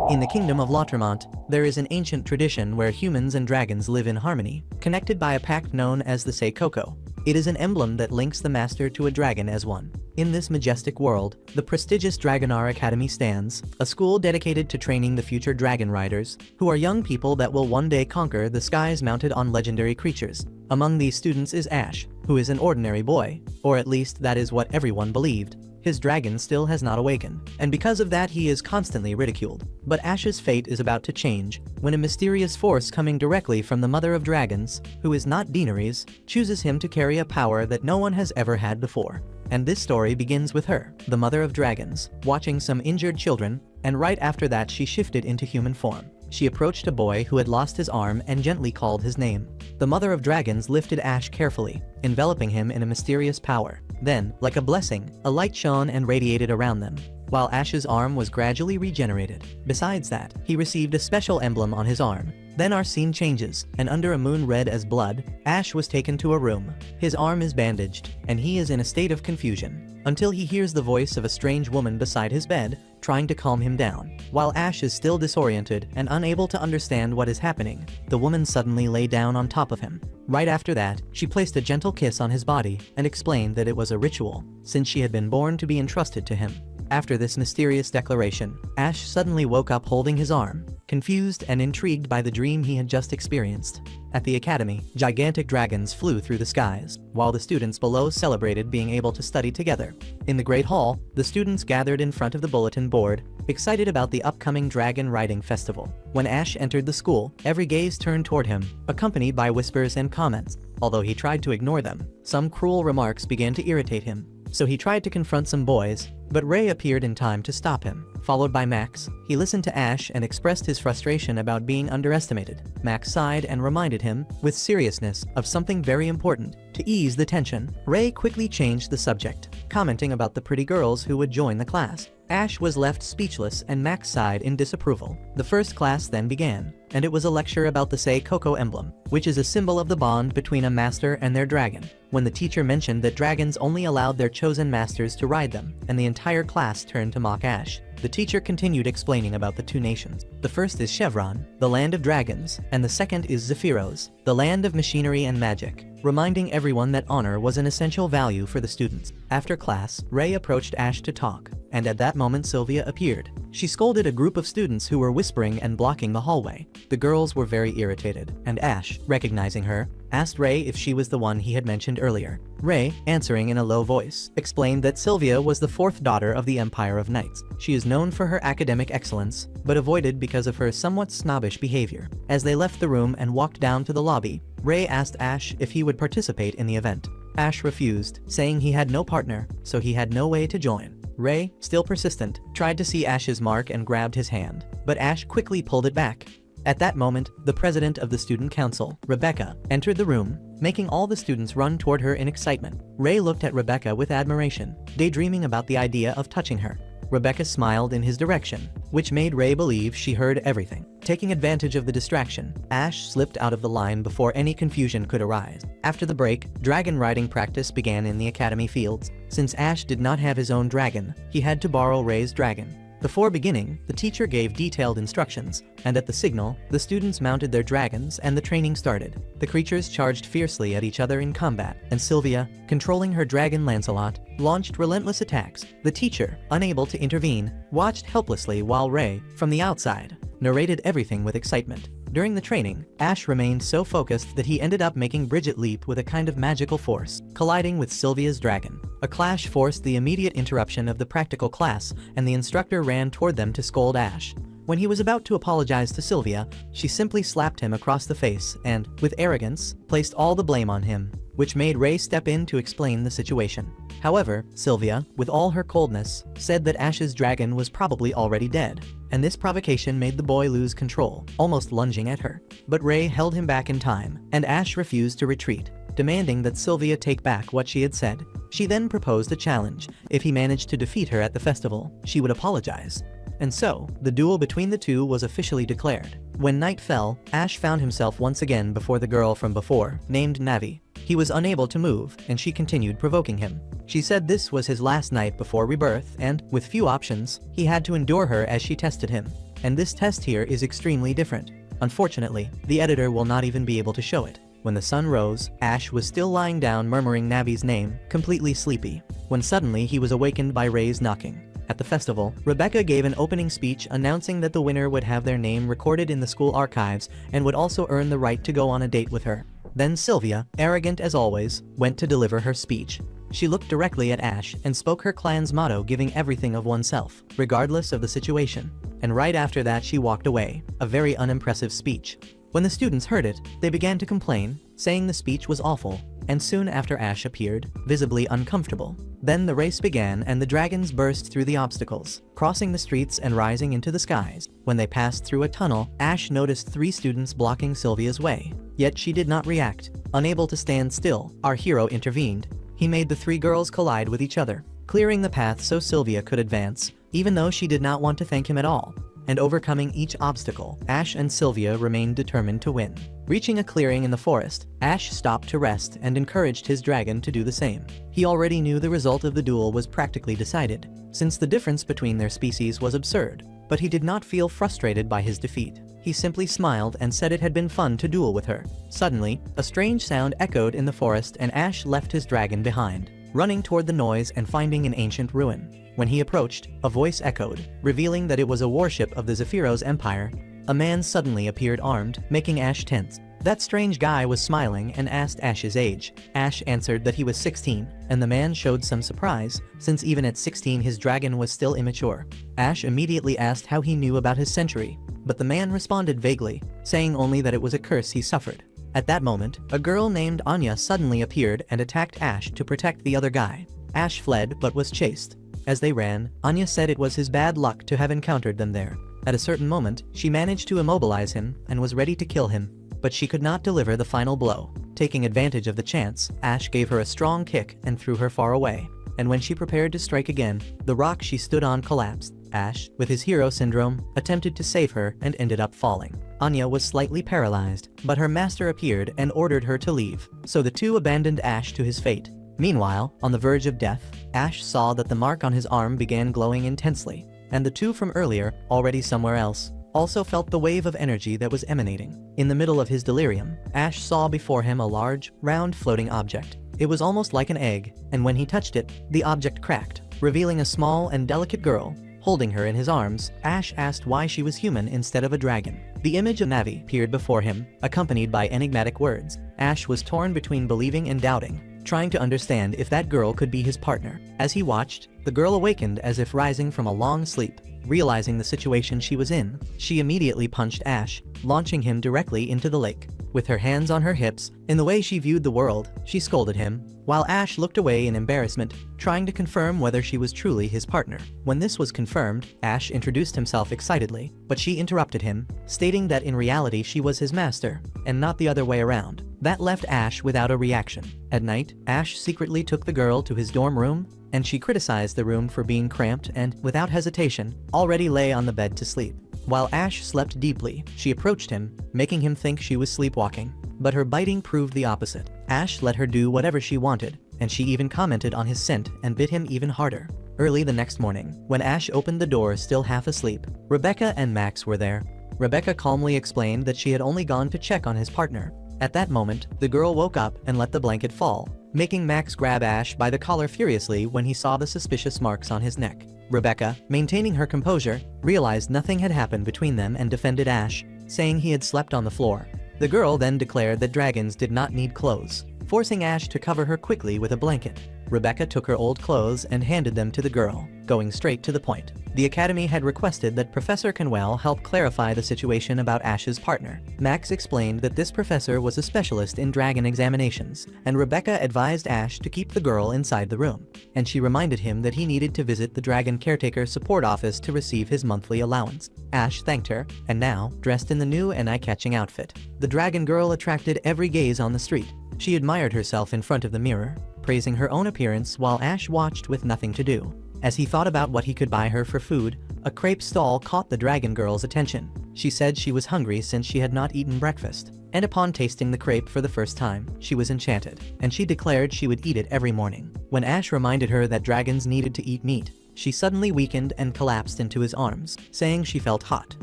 In the kingdom of Lautremont, there is an ancient tradition where humans and dragons live in harmony, connected by a pact known as the Seikoku. It is an emblem that links the master to a dragon as one. In this majestic world, the prestigious Dragonar Academy stands, a school dedicated to training the future dragon riders, who are young people that will one day conquer the skies mounted on legendary creatures. Among these students is Ash, who is an ordinary boy, or at least that is what everyone believed. His dragon still has not awakened, and because of that he is constantly ridiculed. But Ash's fate is about to change, when a mysterious force coming directly from the Mother of Dragons, who is not Daenerys, chooses him to carry a power that no one has ever had before. And this story begins with her, the Mother of Dragons, watching some injured children, and right after that she shifted into human form. She approached a boy who had lost his arm and gently called his name. The Mother of Dragons lifted Ash carefully, enveloping him in a mysterious power. Then, like a blessing, a light shone and radiated around them, while Ash's arm was gradually regenerated. Besides that, he received a special emblem on his arm. Then our scene changes, and under a moon red as blood, Ash was taken to a room. His arm is bandaged, and he is in a state of confusion, until he hears the voice of a strange woman beside his bed, trying to calm him down. While Ash is still disoriented and unable to understand what is happening, the woman suddenly lay down on top of him. Right after that, she placed a gentle kiss on his body and explained that it was a ritual, since she had been born to be entrusted to him. After this mysterious declaration, Ash suddenly woke up holding his arm, confused and intrigued by the dream he had just experienced. At the academy, gigantic dragons flew through the skies, while the students below celebrated being able to study together. In the Great Hall, the students gathered in front of the bulletin board, excited about the upcoming Dragon Riding Festival. When Ash entered the school, every gaze turned toward him, accompanied by whispers and comments. Although he tried to ignore them, some cruel remarks began to irritate him. So he tried to confront some boys, but Ray appeared in time to stop him. Followed by Max, he listened to Ash and expressed his frustration about being underestimated. Max sighed and reminded him, with seriousness, of something very important. To ease the tension, Ray quickly changed the subject, commenting about the pretty girls who would join the class. Ash was left speechless and Max sighed in disapproval. The first class then began, and it was a lecture about the Seikoku emblem, which is a symbol of the bond between a master and their dragon. When the teacher mentioned that dragons only allowed their chosen masters to ride them, and the entire class turned to mock Ash, the teacher continued explaining about the two nations. The first is Chevron, the land of dragons, and the second is Zephyros, the land of machinery and magic, reminding everyone that honor was an essential value for the students. After class, Ray approached Ash to talk, and at that moment Sylvia appeared. She scolded a group of students who were whispering and blocking the hallway. The girls were very irritated, and Ash, recognizing her, asked Ray if she was the one he had mentioned earlier. Ray, answering in a low voice, explained that Sylvia was the fourth daughter of the Empire of Knights. She is known for her academic excellence, but avoided because of her somewhat snobbish behavior. As they left the room and walked down to the lobby, Ray asked Ash if he would participate in the event. Ash refused, saying he had no partner, so he had no way to join. Ray, still persistent, tried to see Ash's mark and grabbed his hand, but Ash quickly pulled it back. At that moment, the president of the student council, Rebecca, entered the room, making all the students run toward her in excitement. Ray looked at Rebecca with admiration, daydreaming about the idea of touching her. Rebecca smiled in his direction, which made Ray believe she heard everything. Taking advantage of the distraction, Ash slipped out of the line before any confusion could arise. After the break, dragon riding practice began in the academy fields. Since Ash did not have his own dragon, he had to borrow Ray's dragon. Before beginning, the teacher gave detailed instructions, and at the signal, the students mounted their dragons and the training started. The creatures charged fiercely at each other in combat, and Sylvia, controlling her dragon Lancelot, launched relentless attacks. The teacher, unable to intervene, watched helplessly while Ray, from the outside, narrated everything with excitement. During the training, Ash remained so focused that he ended up making Bridget leap with a kind of magical force, colliding with Sylvia's dragon. A clash forced the immediate interruption of the practical class, and the instructor ran toward them to scold Ash. When he was about to apologize to Sylvia, she simply slapped him across the face and, with arrogance, placed all the blame on him, which made Ray step in to explain the situation. However, Sylvia, with all her coldness, said that Ash's dragon was probably already dead, and this provocation made the boy lose control, almost lunging at her. But Ray held him back in time, and Ash refused to retreat, demanding that Sylvia take back what she had said. She then proposed a challenge. If he managed to defeat her at the festival, she would apologize. And so, the duel between the two was officially declared. When night fell, Ash found himself once again before the girl from before, named Navi. He was unable to move, and she continued provoking him. She said this was his last night before rebirth, and, with few options, he had to endure her as she tested him. and this test here is extremely different. Unfortunately, the editor will not even be able to show it. When the sun rose, Ash was still lying down murmuring Navi's name, completely sleepy, when suddenly he was awakened by Ray's knocking. At the festival, Rebecca gave an opening speech announcing that the winner would have their name recorded in the school archives and would also earn the right to go on a date with her. Then Sylvia, arrogant as always, went to deliver her speech. She looked directly at Ash and spoke her clan's motto, giving everything of oneself, regardless of the situation. And right after that she walked away, a very unimpressive speech. When the students heard it, they began to complain, saying the speech was awful, and soon after Ash appeared, visibly uncomfortable. Then the race began and the dragons burst through the obstacles, crossing the streets and rising into the skies. When they passed through a tunnel, Ash noticed 3 students blocking Sylvia's way. Yet she did not react. Unable to stand still, our hero intervened. He made the 3 girls collide with each other, clearing the path so Sylvia could advance, even though she did not want to thank him at all. And overcoming each obstacle, Ash and Sylvia remained determined to win. Reaching a clearing in the forest, Ash stopped to rest and encouraged his dragon to do the same. He already knew the result of the duel was practically decided, since the difference between their species was absurd, but he did not feel frustrated by his defeat. He simply smiled and said it had been fun to duel with her. Suddenly, a strange sound echoed in the forest and Ash left his dragon behind, running toward the noise and finding an ancient ruin. When he approached, a voice echoed, revealing that it was a warship of the Zephyros Empire. A man suddenly appeared armed, making Ash tense. That strange guy was smiling and asked Ash's age. Ash answered that he was 16, and the man showed some surprise, since even at 16 his dragon was still immature. Ash immediately asked how he knew about his century, but the man responded vaguely, saying only that it was a curse he suffered. At that moment, a girl named Anya suddenly appeared and attacked Ash to protect the other guy. Ash fled but was chased. As they ran, Anya said it was his bad luck to have encountered them there. At a certain moment, she managed to immobilize him and was ready to kill him, but she could not deliver the final blow. Taking advantage of the chance, Ash gave her a strong kick and threw her far away. And when she prepared to strike again, the rock she stood on collapsed. Ash, with his hero syndrome, attempted to save her and ended up falling. Anya was slightly paralyzed, but her master appeared and ordered her to leave, so the two abandoned Ash to his fate. Meanwhile, on the verge of death, Ash saw that the mark on his arm began glowing intensely, and the two from earlier, already somewhere else, also felt the wave of energy that was emanating. In the middle of his delirium, Ash saw before him a large, round floating object. It was almost like an egg, and when he touched it, the object cracked, revealing a small and delicate girl. Holding her in his arms, Ash asked why she was human instead of a dragon. The image of Navi appeared before him, accompanied by enigmatic words. Ash was torn between believing and doubting, trying to understand if that girl could be his partner. As he watched, the girl awakened as if rising from a long sleep. Realizing the situation she was in, she immediately punched Ash, launching him directly into the lake. With her hands on her hips, in the way she viewed the world, she scolded him, while Ash looked away in embarrassment, trying to confirm whether she was truly his partner. When this was confirmed, Ash introduced himself excitedly, but she interrupted him, stating that in reality she was his master, and not the other way around. That left Ash without a reaction. At night, Ash secretly took the girl to his dorm room, and she criticized the room for being cramped and, without hesitation, already lay on the bed to sleep. While Ash slept deeply, she approached him, making him think she was sleepwalking. But her biting proved the opposite. Ash let her do whatever she wanted, and she even commented on his scent and bit him even harder. Early the next morning, when Ash opened the door still half asleep, Rebecca and Max were there. Rebecca calmly explained that she had only gone to check on his partner. At that moment, the girl woke up and let the blanket fall, making Max grab Ash by the collar furiously when he saw the suspicious marks on his neck. Rebecca, maintaining her composure, realized nothing had happened between them and defended Ash, saying he had slept on the floor. The girl then declared that dragons did not need clothes, forcing Ash to cover her quickly with a blanket. Rebecca took her old clothes and handed them to the girl, going straight to the point. The Academy had requested that Professor Canwell help clarify the situation about Ash's partner. Max explained that this professor was a specialist in dragon examinations, and Rebecca advised Ash to keep the girl inside the room, and she reminded him that he needed to visit the Dragon Caretaker Support Office to receive his monthly allowance. Ash thanked her, and now, dressed in the new and eye-catching outfit, the dragon girl attracted every gaze on the street. She admired herself in front of the mirror, praising her own appearance while Ash watched with nothing to do. As he thought about what he could buy her for food, a crepe stall caught the dragon girl's attention. She said she was hungry since she had not eaten breakfast, and upon tasting the crepe for the first time, she was enchanted, and she declared she would eat it every morning. When Ash reminded her that dragons needed to eat meat, she suddenly weakened and collapsed into his arms, saying she felt hot.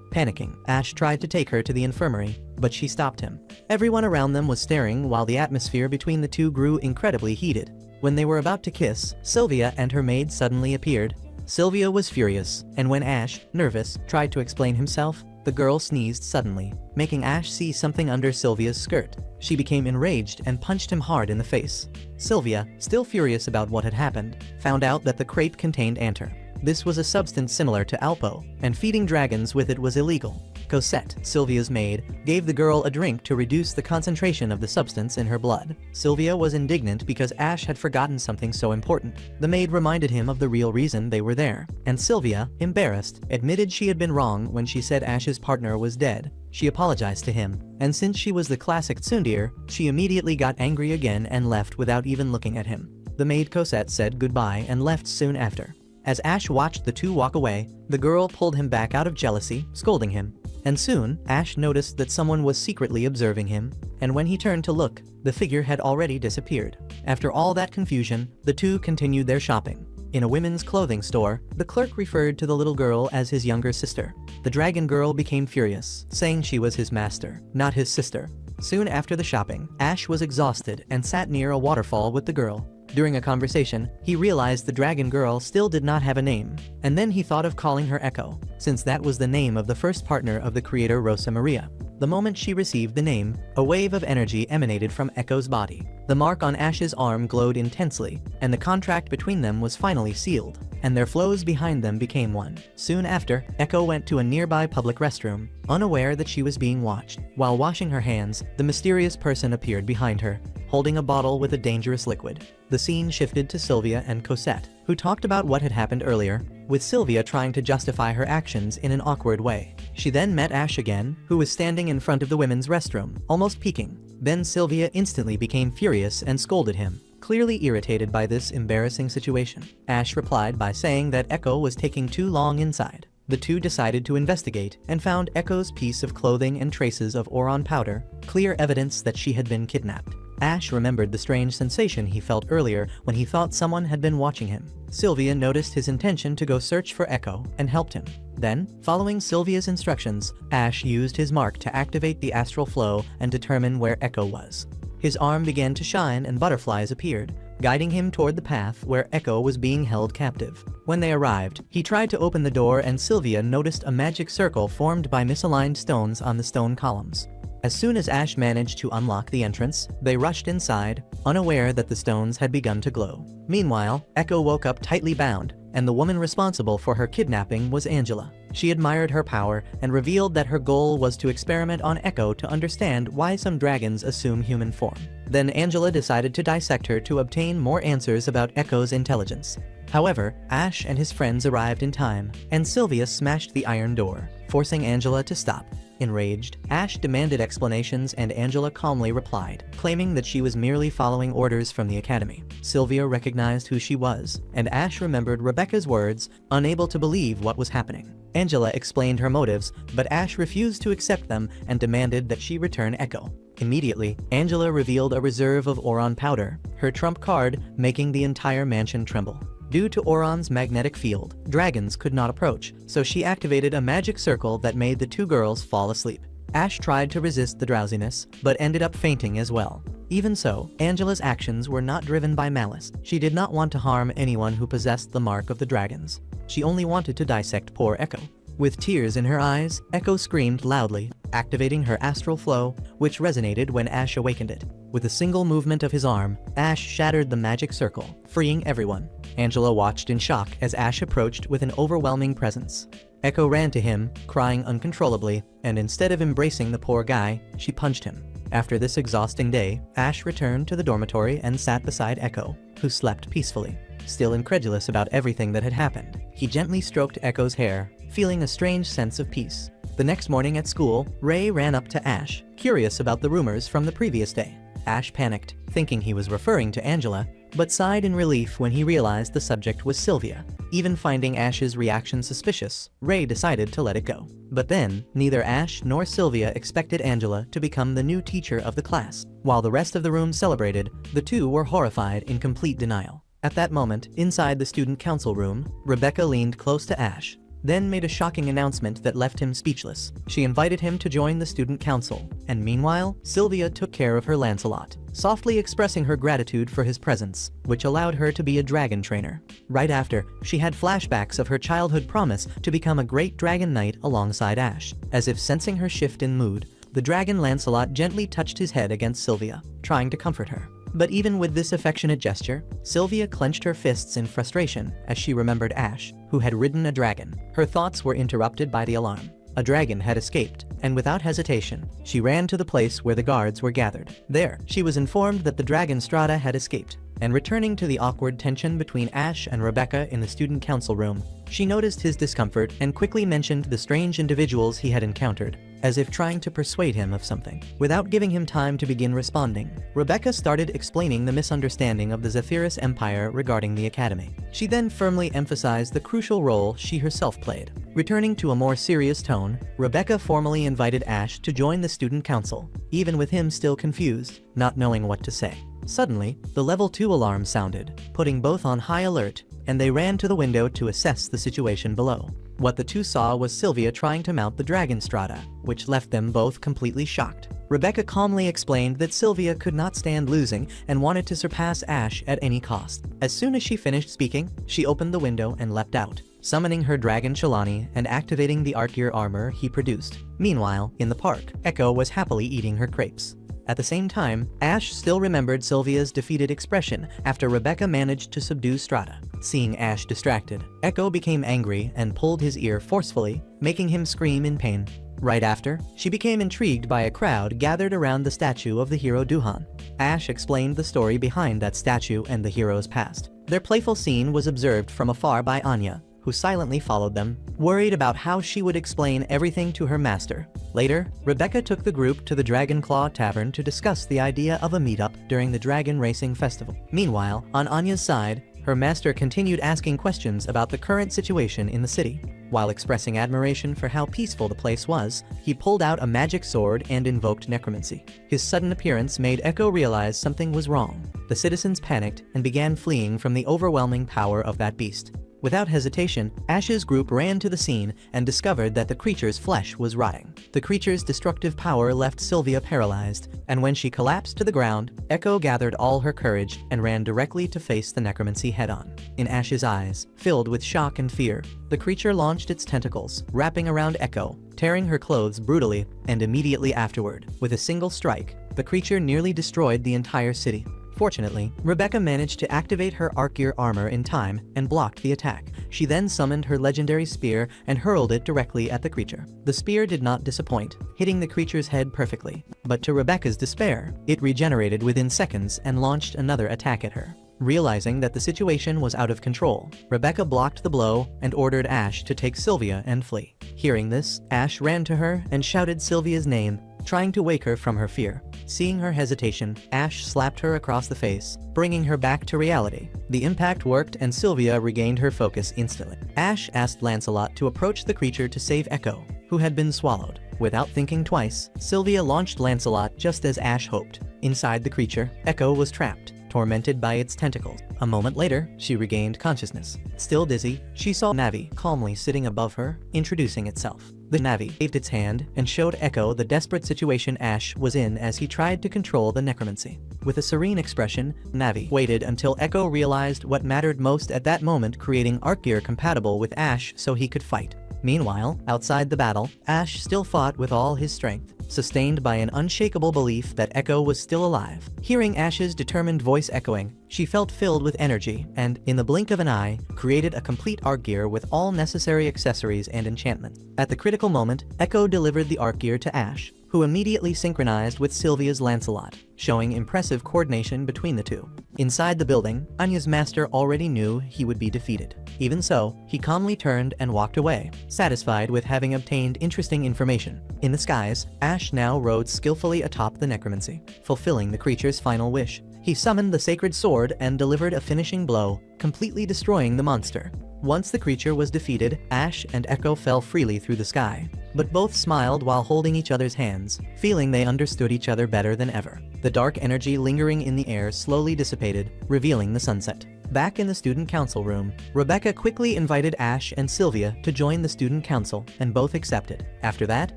Panicking, Ash tried to take her to the infirmary, but she stopped him. Everyone around them was staring while the atmosphere between the two grew incredibly heated. When they were about to kiss, Sylvia and her maid suddenly appeared. Sylvia was furious, and when Ash, nervous, tried to explain himself, the girl sneezed suddenly, making Ash see something under Sylvia's skirt. She became enraged and punched him hard in the face. Sylvia, still furious about what had happened, found out that the crepe contained anter. This was a substance similar to Alpo, and feeding dragons with it was illegal. Cosette, Sylvia's maid, gave the girl a drink to reduce the concentration of the substance in her blood. Sylvia was indignant because Ash had forgotten something so important. The maid reminded him of the real reason they were there, and Sylvia, embarrassed, admitted she had been wrong when she said Ash's partner was dead. She apologized to him, and since she was the classic tsundere, she immediately got angry again and left without even looking at him. The maid Cosette said goodbye and left soon after. As Ash watched the two walk away, the girl pulled him back out of jealousy, scolding him. And soon, Ash noticed that someone was secretly observing him, and when he turned to look, the figure had already disappeared. After all that confusion, the two continued their shopping. In a women's clothing store, the clerk referred to the little girl as his younger sister. The dragon girl became furious, saying she was his master, not his sister. Soon after the shopping, Ash was exhausted and sat near a waterfall with the girl. During a conversation, he realized the dragon girl still did not have a name, and then he thought of calling her Echo, since that was the name of the first partner of the creator Rosa Maria. The moment she received the name, a wave of energy emanated from Echo's body. The mark on Ash's arm glowed intensely, and the contract between them was finally sealed, and their flows behind them became one. Soon after, Echo went to a nearby public restroom, unaware that she was being watched. While washing her hands, the mysterious person appeared behind her, holding a bottle with a dangerous liquid. The scene shifted to Sylvia and Cosette, who talked about what had happened earlier, with Sylvia trying to justify her actions in an awkward way. She then met Ash again, who was standing in front of the women's restroom, almost peeking. Then Sylvia instantly became furious and scolded him, clearly irritated by this embarrassing situation. Ash replied by saying that Echo was taking too long inside. The two decided to investigate and found Echo's piece of clothing and traces of Oron powder, clear evidence that she had been kidnapped. Ash remembered the strange sensation he felt earlier when he thought someone had been watching him. Sylvia noticed his intention to go search for Echo and helped him. Then, following Sylvia's instructions, Ash used his mark to activate the astral flow and determine where Echo was. His arm began to shine and butterflies appeared, guiding him toward the path where Echo was being held captive. When they arrived, he tried to open the door and Sylvia noticed a magic circle formed by misaligned stones on the stone columns. As soon as Ash managed to unlock the entrance, they rushed inside, unaware that the stones had begun to glow. Meanwhile, Echo woke up tightly bound, and the woman responsible for her kidnapping was Angela. She admired her power and revealed that her goal was to experiment on Echo to understand why some dragons assume human form. Then Angela decided to dissect her to obtain more answers about Echo's intelligence. However, Ash and his friends arrived in time, and Sylvia smashed the iron door, forcing Angela to stop. Enraged, Ash demanded explanations and Angela calmly replied, claiming that she was merely following orders from the academy. Sylvia recognized who she was, and Ash remembered Rebecca's words, unable to believe what was happening. Angela explained her motives, but Ash refused to accept them and demanded that she return Echo. Immediately, Angela revealed a reserve of Oron powder, her trump card, making the entire mansion tremble. Due to Oron's magnetic field, dragons could not approach, so she activated a magic circle that made the two girls fall asleep. Ash tried to resist the drowsiness, but ended up fainting as well. Even so, Angela's actions were not driven by malice. She did not want to harm anyone who possessed the mark of the dragons. She only wanted to dissect poor Echo. With tears in her eyes, Echo screamed loudly, activating her astral flow, which resonated when Ash awakened it. With a single movement of his arm, Ash shattered the magic circle, freeing everyone. Angela watched in shock as Ash approached with an overwhelming presence. Echo ran to him, crying uncontrollably, and instead of embracing the poor guy, she punched him. After this exhausting day, Ash returned to the dormitory and sat beside Echo, who slept peacefully. Still incredulous about everything that had happened, he gently stroked Echo's hair, feeling a strange sense of peace. The next morning at school, Ray ran up to Ash, curious about the rumors from the previous day. Ash panicked, thinking he was referring to Angela, but sighed in relief when he realized the subject was Sylvia. Even finding Ash's reaction suspicious, Ray decided to let it go. But then, neither Ash nor Sylvia expected Angela to become the new teacher of the class. While the rest of the room celebrated, the two were horrified in complete denial. At that moment, inside the student council room, Rebecca leaned close to Ash, then made a shocking announcement that left him speechless. She invited him to join the student council, and meanwhile, Sylvia took care of her Lancelot, softly expressing her gratitude for his presence, which allowed her to be a dragon trainer. Right after, she had flashbacks of her childhood promise to become a great dragon knight alongside Ash. As if sensing her shift in mood, the dragon Lancelot gently touched his head against Sylvia, trying to comfort her. But even with this affectionate gesture, Sylvia clenched her fists in frustration as she remembered Ash, who had ridden a dragon. Her thoughts were interrupted by the alarm. A dragon had escaped, and without hesitation, she ran to the place where the guards were gathered. There, she was informed that the dragon Strata had escaped, and returning to the awkward tension between Ash and Rebecca in the student council room, she noticed his discomfort and quickly mentioned the strange individuals he had encountered, as if trying to persuade him of something. Without giving him time to begin responding, Rebecca started explaining the misunderstanding of the Zephyrus Empire regarding the Academy. She then firmly emphasized the crucial role she herself played. Returning to a more serious tone, Rebecca formally invited Ash to join the student council, even with him still confused, not knowing what to say. Suddenly, the level 2 alarm sounded, putting both on high alert, and they ran to the window to assess the situation below. What the two saw was Sylvia trying to mount the dragon Strata, which left them both completely shocked. Rebecca calmly explained that Sylvia could not stand losing and wanted to surpass Ash at any cost. As soon as she finished speaking, she opened the window and leapt out, summoning her dragon Chelani and activating the Archeer armor he produced. Meanwhile, in the park, Echo was happily eating her crepes. At the same time, Ash still remembered Sylvia's defeated expression after Rebecca managed to subdue Strata. Seeing Ash distracted, Echo became angry and pulled his ear forcefully, making him scream in pain. Right after, she became intrigued by a crowd gathered around the statue of the hero Duhan. Ash explained the story behind that statue and the hero's past. Their playful scene was observed from afar by Anya, who silently followed them, worried about how she would explain everything to her master. Later, Rebecca took the group to the Dragon Claw Tavern to discuss the idea of a meetup during the Dragon Racing Festival. Meanwhile, on Anya's side, her master continued asking questions about the current situation in the city. While expressing admiration for how peaceful the place was, he pulled out a magic sword and invoked necromancy. His sudden appearance made Echo realize something was wrong. The citizens panicked and began fleeing from the overwhelming power of that beast. Without hesitation, Ash's group ran to the scene and discovered that the creature's flesh was rotting. The creature's destructive power left Sylvia paralyzed, and when she collapsed to the ground, Echo gathered all her courage and ran directly to face the necromancy head-on. In Ash's eyes, filled with shock and fear, the creature launched its tentacles, wrapping around Echo, tearing her clothes brutally, and immediately afterward, with a single strike, the creature nearly destroyed the entire city. Fortunately, Rebecca managed to activate her Archeer armor in time and blocked the attack. She then summoned her legendary spear and hurled it directly at the creature. The spear did not disappoint, hitting the creature's head perfectly. But to Rebecca's despair, it regenerated within seconds and launched another attack at her. Realizing that the situation was out of control, Rebecca blocked the blow and ordered Ash to take Sylvia and flee. Hearing this, Ash ran to her and shouted Sylvia's name, trying to wake her from her fear. Seeing her hesitation, Ash slapped her across the face, bringing her back to reality. The impact worked and Sylvia regained her focus instantly. Ash asked Lancelot to approach the creature to save Echo, who had been swallowed. Without thinking twice, Sylvia launched Lancelot just as Ash hoped. Inside the creature, Echo was trapped, tormented by its tentacles. A moment later, she regained consciousness. Still dizzy, she saw Navi calmly sitting above her, introducing itself. The Navi waved its hand and showed Echo the desperate situation Ash was in as he tried to control the necromancy. With a serene expression, Navi waited until Echo realized what mattered most at that moment, creating Archeer compatible with Ash so he could fight. Meanwhile, outside the battle, Ash still fought with all his strength, sustained by an unshakable belief that Echo was still alive. Hearing Ash's determined voice echoing, she felt filled with energy and, in the blink of an eye, created a complete Archeer with all necessary accessories and enchantments. At the critical moment, Echo delivered the Archeer to Ash, who immediately synchronized with Sylvia's Lancelot, showing impressive coordination between the two. Inside the building, Anya's master already knew he would be defeated. Even so, he calmly turned and walked away, satisfied with having obtained interesting information. In the skies, Ash now rode skillfully atop the necromancy, fulfilling the creature's final wish. He summoned the sacred sword and delivered a finishing blow, completely destroying the monster. Once the creature was defeated, Ash and Echo fell freely through the sky, but both smiled while holding each other's hands, feeling they understood each other better than ever. The dark energy lingering in the air slowly dissipated, revealing the sunset. Back in the student council room, Rebecca quickly invited Ash and Sylvia to join the student council, and both accepted. After that,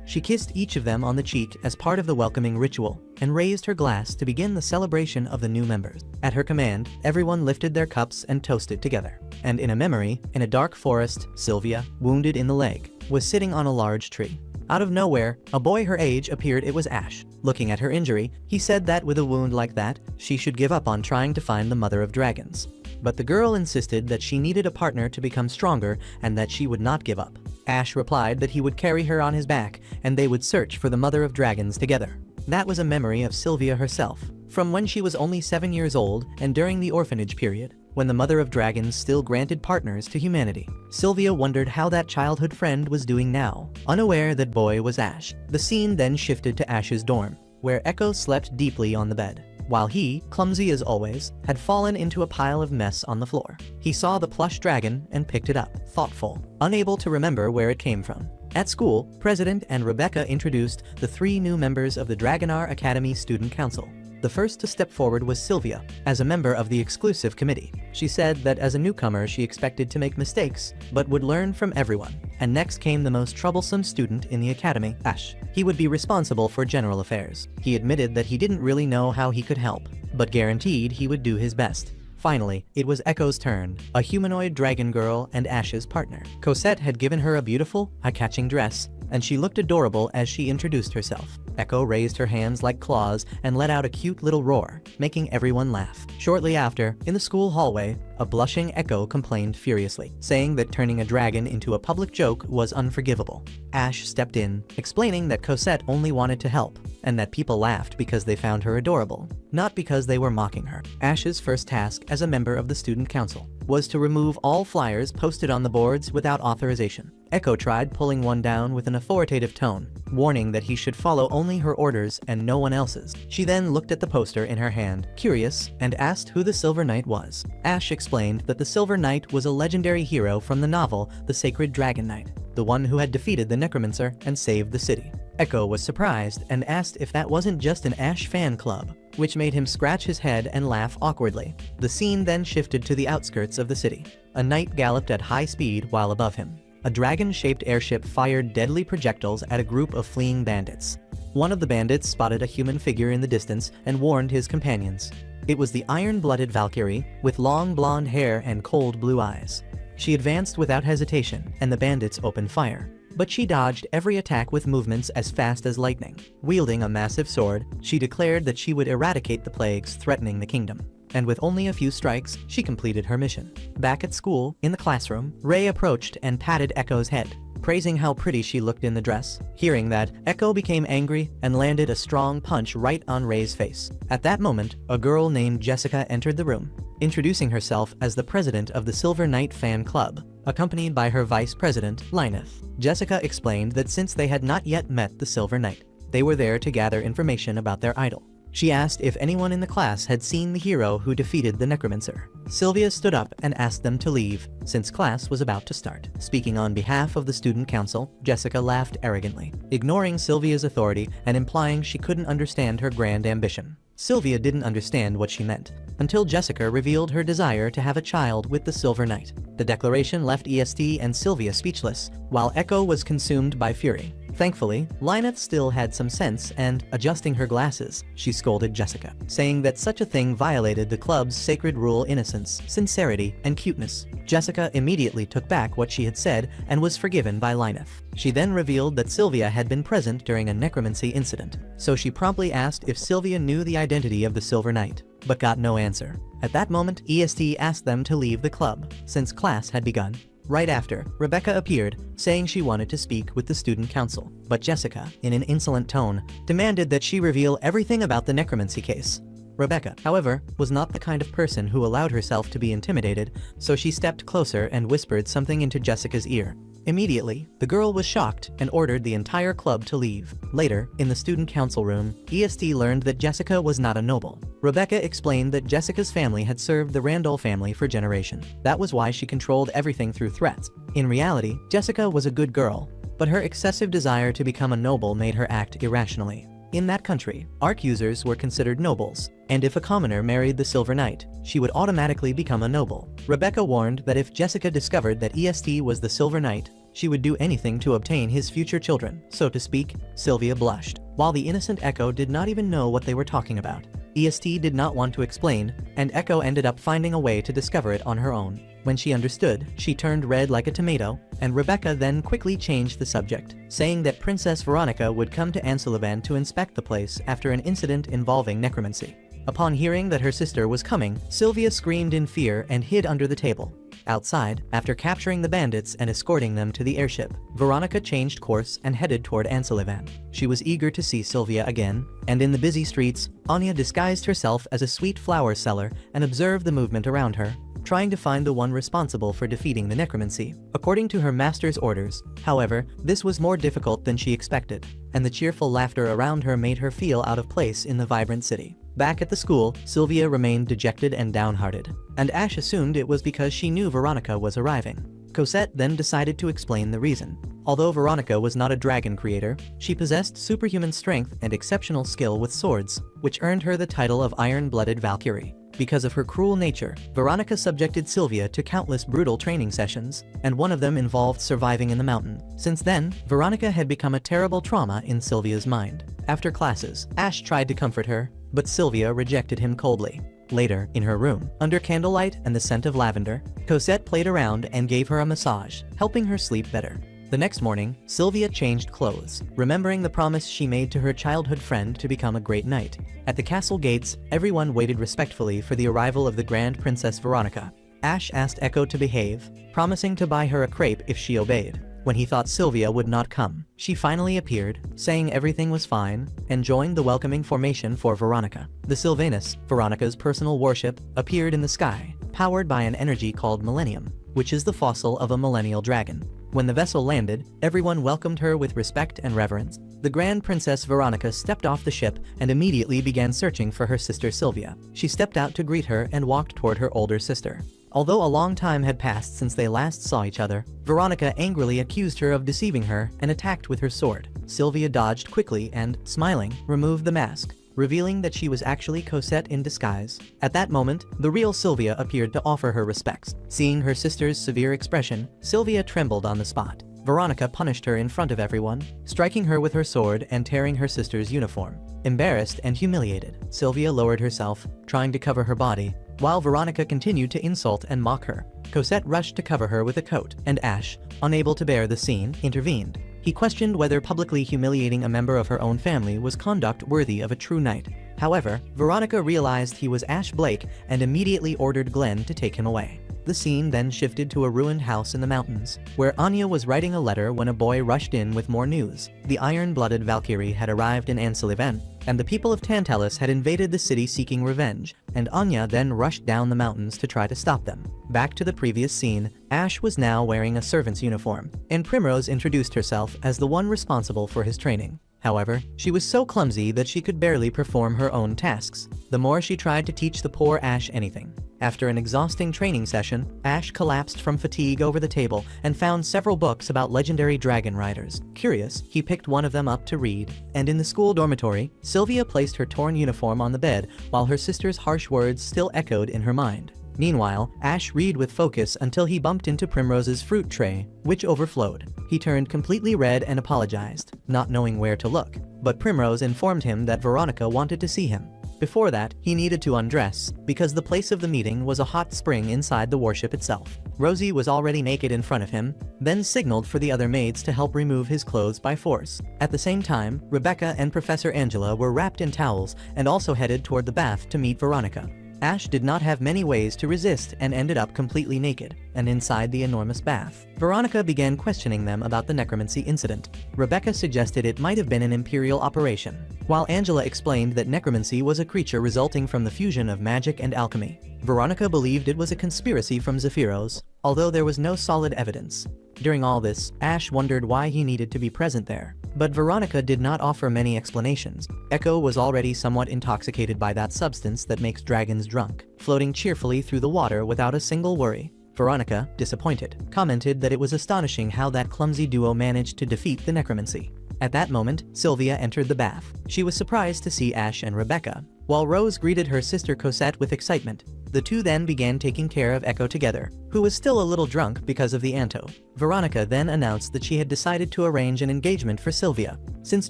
she kissed each of them on the cheek as part of the welcoming ritual, and raised her glass to begin the celebration of the new members. At her command, everyone lifted their cups and toasted together. And in a memory, in a dark forest, Sylvia, wounded in the leg, was sitting on a large tree. Out of nowhere, a boy her age appeared. It was Ash. Looking at her injury, he said that with a wound like that, she should give up on trying to find the mother of dragons. But the girl insisted that she needed a partner to become stronger and that she would not give up. Ash replied that he would carry her on his back and they would search for the mother of dragons together. That was a memory of Sylvia herself, from when she was only 7 years old and during the orphanage period, when the mother of dragons still granted partners to humanity. Sylvia wondered how that childhood friend was doing now, unaware that boy was Ash. The scene then shifted to Ash's dorm, where Echo slept deeply on the bed, while he, clumsy as always, had fallen into a pile of mess on the floor. He saw the plush dragon and picked it up, thoughtful, unable to remember where it came from. At school, President and Rebecca introduced the 3 new members of the Dragonar Academy Student Council. The first to step forward was Sylvia, as a member of the exclusive committee. She said that as a newcomer she expected to make mistakes, but would learn from everyone. And next came the most troublesome student in the academy, Ash. He would be responsible for general affairs. He admitted that he didn't really know how he could help, but guaranteed he would do his best. Finally, it was Echo's turn, a humanoid dragon girl and Ash's partner. Cosette had given her a beautiful, eye-catching dress, and she looked adorable as she introduced herself. Echo raised her hands like claws and let out a cute little roar, making everyone laugh. Shortly after, in the school hallway, a blushing Echo complained furiously, saying that turning a dragon into a public joke was unforgivable. Ash stepped in, explaining that Cosette only wanted to help, and that people laughed because they found her adorable, not because they were mocking her. Ash's first task as a member of the student council was to remove all flyers posted on the boards without authorization. Echo tried pulling one down with an authoritative tone, warning that he should follow only her orders and no one else's. She then looked at the poster in her hand, curious, and asked who the Silver Knight was. Ash explained that the Silver Knight was a legendary hero from the novel The Sacred Dragon Knight, the one who had defeated the necromancer and saved the city. Echo was surprised and asked if that wasn't just an Ash fan club, which made him scratch his head and laugh awkwardly. The scene then shifted to the outskirts of the city. A knight galloped at high speed while above him. A dragon-shaped airship fired deadly projectiles at a group of fleeing bandits. One of the bandits spotted a human figure in the distance and warned his companions. It was the iron-blooded Valkyrie, with long blonde hair and cold blue eyes. She advanced without hesitation, and the bandits opened fire. But she dodged every attack with movements as fast as lightning. Wielding a massive sword, she declared that she would eradicate the plagues threatening the kingdom. And with only a few strikes, she completed her mission. Back at school, in the classroom, Ray approached and patted Echo's head, praising how pretty she looked in the dress. Hearing that, Echo became angry and landed a strong punch right on Ray's face. At that moment, a girl named Jessica entered the room, introducing herself as the president of the Silver Knight fan club, accompanied by her vice president, Lyneth. Jessica explained that since they had not yet met the Silver Knight, they were there to gather information about their idol. She asked if anyone in the class had seen the hero who defeated the necromancer. Sylvia stood up and asked them to leave, since class was about to start. Speaking on behalf of the student council, Jessica laughed arrogantly, ignoring Sylvia's authority and implying she couldn't understand her grand ambition. Sylvia didn't understand what she meant, until Jessica revealed her desire to have a child with the Silver Knight. The declaration left EST and Sylvia speechless, while Echo was consumed by fury. Thankfully, Lyneth still had some sense and, adjusting her glasses, she scolded Jessica, saying that such a thing violated the club's sacred rule: innocence, sincerity, and cuteness. Jessica immediately took back what she had said and was forgiven by Lyneth. She then revealed that Sylvia had been present during a necromancy incident, so she promptly asked if Sylvia knew the identity of the Silver Knight, but got no answer. At that moment, EST asked them to leave the club, since class had begun. Right after, Rebecca appeared, saying she wanted to speak with the student council, but Jessica, in an insolent tone, demanded that she reveal everything about the necromancy case. Rebecca, however, was not the kind of person who allowed herself to be intimidated, so she stepped closer and whispered something into Jessica's ear. Immediately, the girl was shocked and ordered the entire club to leave. Later, in the student council room, EST learned that Jessica was not a noble. Rebecca explained that Jessica's family had served the Randall family for generations. That was why she controlled everything through threats. In reality, Jessica was a good girl, but her excessive desire to become a noble made her act irrationally. In that country, arc users were considered nobles, and if a commoner married the Silver Knight, she would automatically become a noble. Rebecca warned that if Jessica discovered that EST was the Silver Knight, she would do anything to obtain his future children, so to speak. Sylvia blushed, while the innocent Echo did not even know what they were talking about. EST did not want to explain, and Echo ended up finding a way to discover it on her own. When she understood, she turned red like a tomato, and Rebecca then quickly changed the subject, saying that Princess Veronica would come to Anselivan to inspect the place after an incident involving necromancy. Upon hearing that her sister was coming, Sylvia screamed in fear and hid under the table. Outside, after capturing the bandits and escorting them to the airship, Veronica changed course and headed toward Anselivan. She was eager to see Sylvia again, and in the busy streets, Anya disguised herself as a sweet flower seller and observed the movement around her, trying to find the one responsible for defeating the necromancy, according to her master's orders. However, this was more difficult than she expected, and the cheerful laughter around her made her feel out of place in the vibrant city. Back at the school, Sylvia remained dejected and downhearted, and Ash assumed it was because she knew Veronica was arriving. Cosette then decided to explain the reason. Although Veronica was not a dragon creator, she possessed superhuman strength and exceptional skill with swords, which earned her the title of Iron-Blooded Valkyrie. Because of her cruel nature, Veronica subjected Sylvia to countless brutal training sessions, and one of them involved surviving in the mountain. Since then, Veronica had become a terrible trauma in Sylvia's mind. After classes, Ash tried to comfort her, but Sylvia rejected him coldly. Later, in her room, under candlelight and the scent of lavender, Cosette played around and gave her a massage, helping her sleep better. The next morning, Sylvia changed clothes, remembering the promise she made to her childhood friend to become a great knight. At the castle gates, everyone waited respectfully for the arrival of the Grand Princess Veronica. Ash asked Echo to behave, promising to buy her a crepe if she obeyed. When he thought Sylvia would not come, she finally appeared, saying everything was fine, and joined the welcoming formation for Veronica. The Sylvanus, Veronica's personal warship, appeared in the sky, powered by an energy called Millennium, which is the fossil of a millennial dragon. When the vessel landed, everyone welcomed her with respect and reverence. The Grand Princess Veronica stepped off the ship and immediately began searching for her sister Sylvia. She stepped out to greet her and walked toward her older sister. Although a long time had passed since they last saw each other, Veronica angrily accused her of deceiving her and attacked with her sword. Sylvia dodged quickly and, smiling, removed the mask, revealing that she was actually Cosette in disguise. At that moment, the real Sylvia appeared to offer her respects. Seeing her sister's severe expression, Sylvia trembled on the spot. Veronica punished her in front of everyone, striking her with her sword and tearing her sister's uniform. Embarrassed and humiliated, Sylvia lowered herself, trying to cover her body, while Veronica continued to insult and mock her. Cosette rushed to cover her with a coat, and Ash, unable to bear the scene, intervened. He questioned whether publicly humiliating a member of her own family was conduct worthy of a true knight. However, Veronica realized he was Ash Blake and immediately ordered Glenn to take him away. The scene then shifted to a ruined house in the mountains, where Anya was writing a letter when a boy rushed in with more news. The Iron-Blooded Valkyrie had arrived in Anselivan, and the people of Tantalus had invaded the city seeking revenge, and Anya then rushed down the mountains to try to stop them. Back to the previous scene, Ash was now wearing a servant's uniform, and Primrose introduced herself as the one responsible for his training. However, she was so clumsy that she could barely perform her own tasks. The more she tried to teach the poor Ash anything. After an exhausting training session, Ash collapsed from fatigue over the table and found several books about legendary dragon riders. Curious, he picked one of them up to read, and in the school dormitory, Sylvia placed her torn uniform on the bed while her sister's harsh words still echoed in her mind. Meanwhile, Ash read with focus until he bumped into Primrose's fruit tray, which overflowed. He turned completely red and apologized, not knowing where to look, but Primrose informed him that Veronica wanted to see him. Before that, he needed to undress, because the place of the meeting was a hot spring inside the warship itself. Rosie was already naked in front of him, then signaled for the other maids to help remove his clothes by force. At the same time, Rebecca and Professor Angela were wrapped in towels and also headed toward the bath to meet Veronica. Ash did not have many ways to resist and ended up completely naked, and inside the enormous bath. Veronica began questioning them about the necromancy incident. Rebecca suggested it might have been an imperial operation, while Angela explained that necromancy was a creature resulting from the fusion of magic and alchemy. Veronica believed it was a conspiracy from Zephyros, although there was no solid evidence. During all this, Ash wondered why he needed to be present there. But Veronica did not offer many explanations. Echo was already somewhat intoxicated by that substance that makes dragons drunk, floating cheerfully through the water without a single worry. Veronica, disappointed, commented that it was astonishing how that clumsy duo managed to defeat the necromancy. At that moment, Sylvia entered the bath. She was surprised to see Ash and Rebecca, while Rose greeted her sister Cosette with excitement. The two then began taking care of Echo together, who was still a little drunk because of the Anto. Veronica then announced that she had decided to arrange an engagement for Sylvia. Since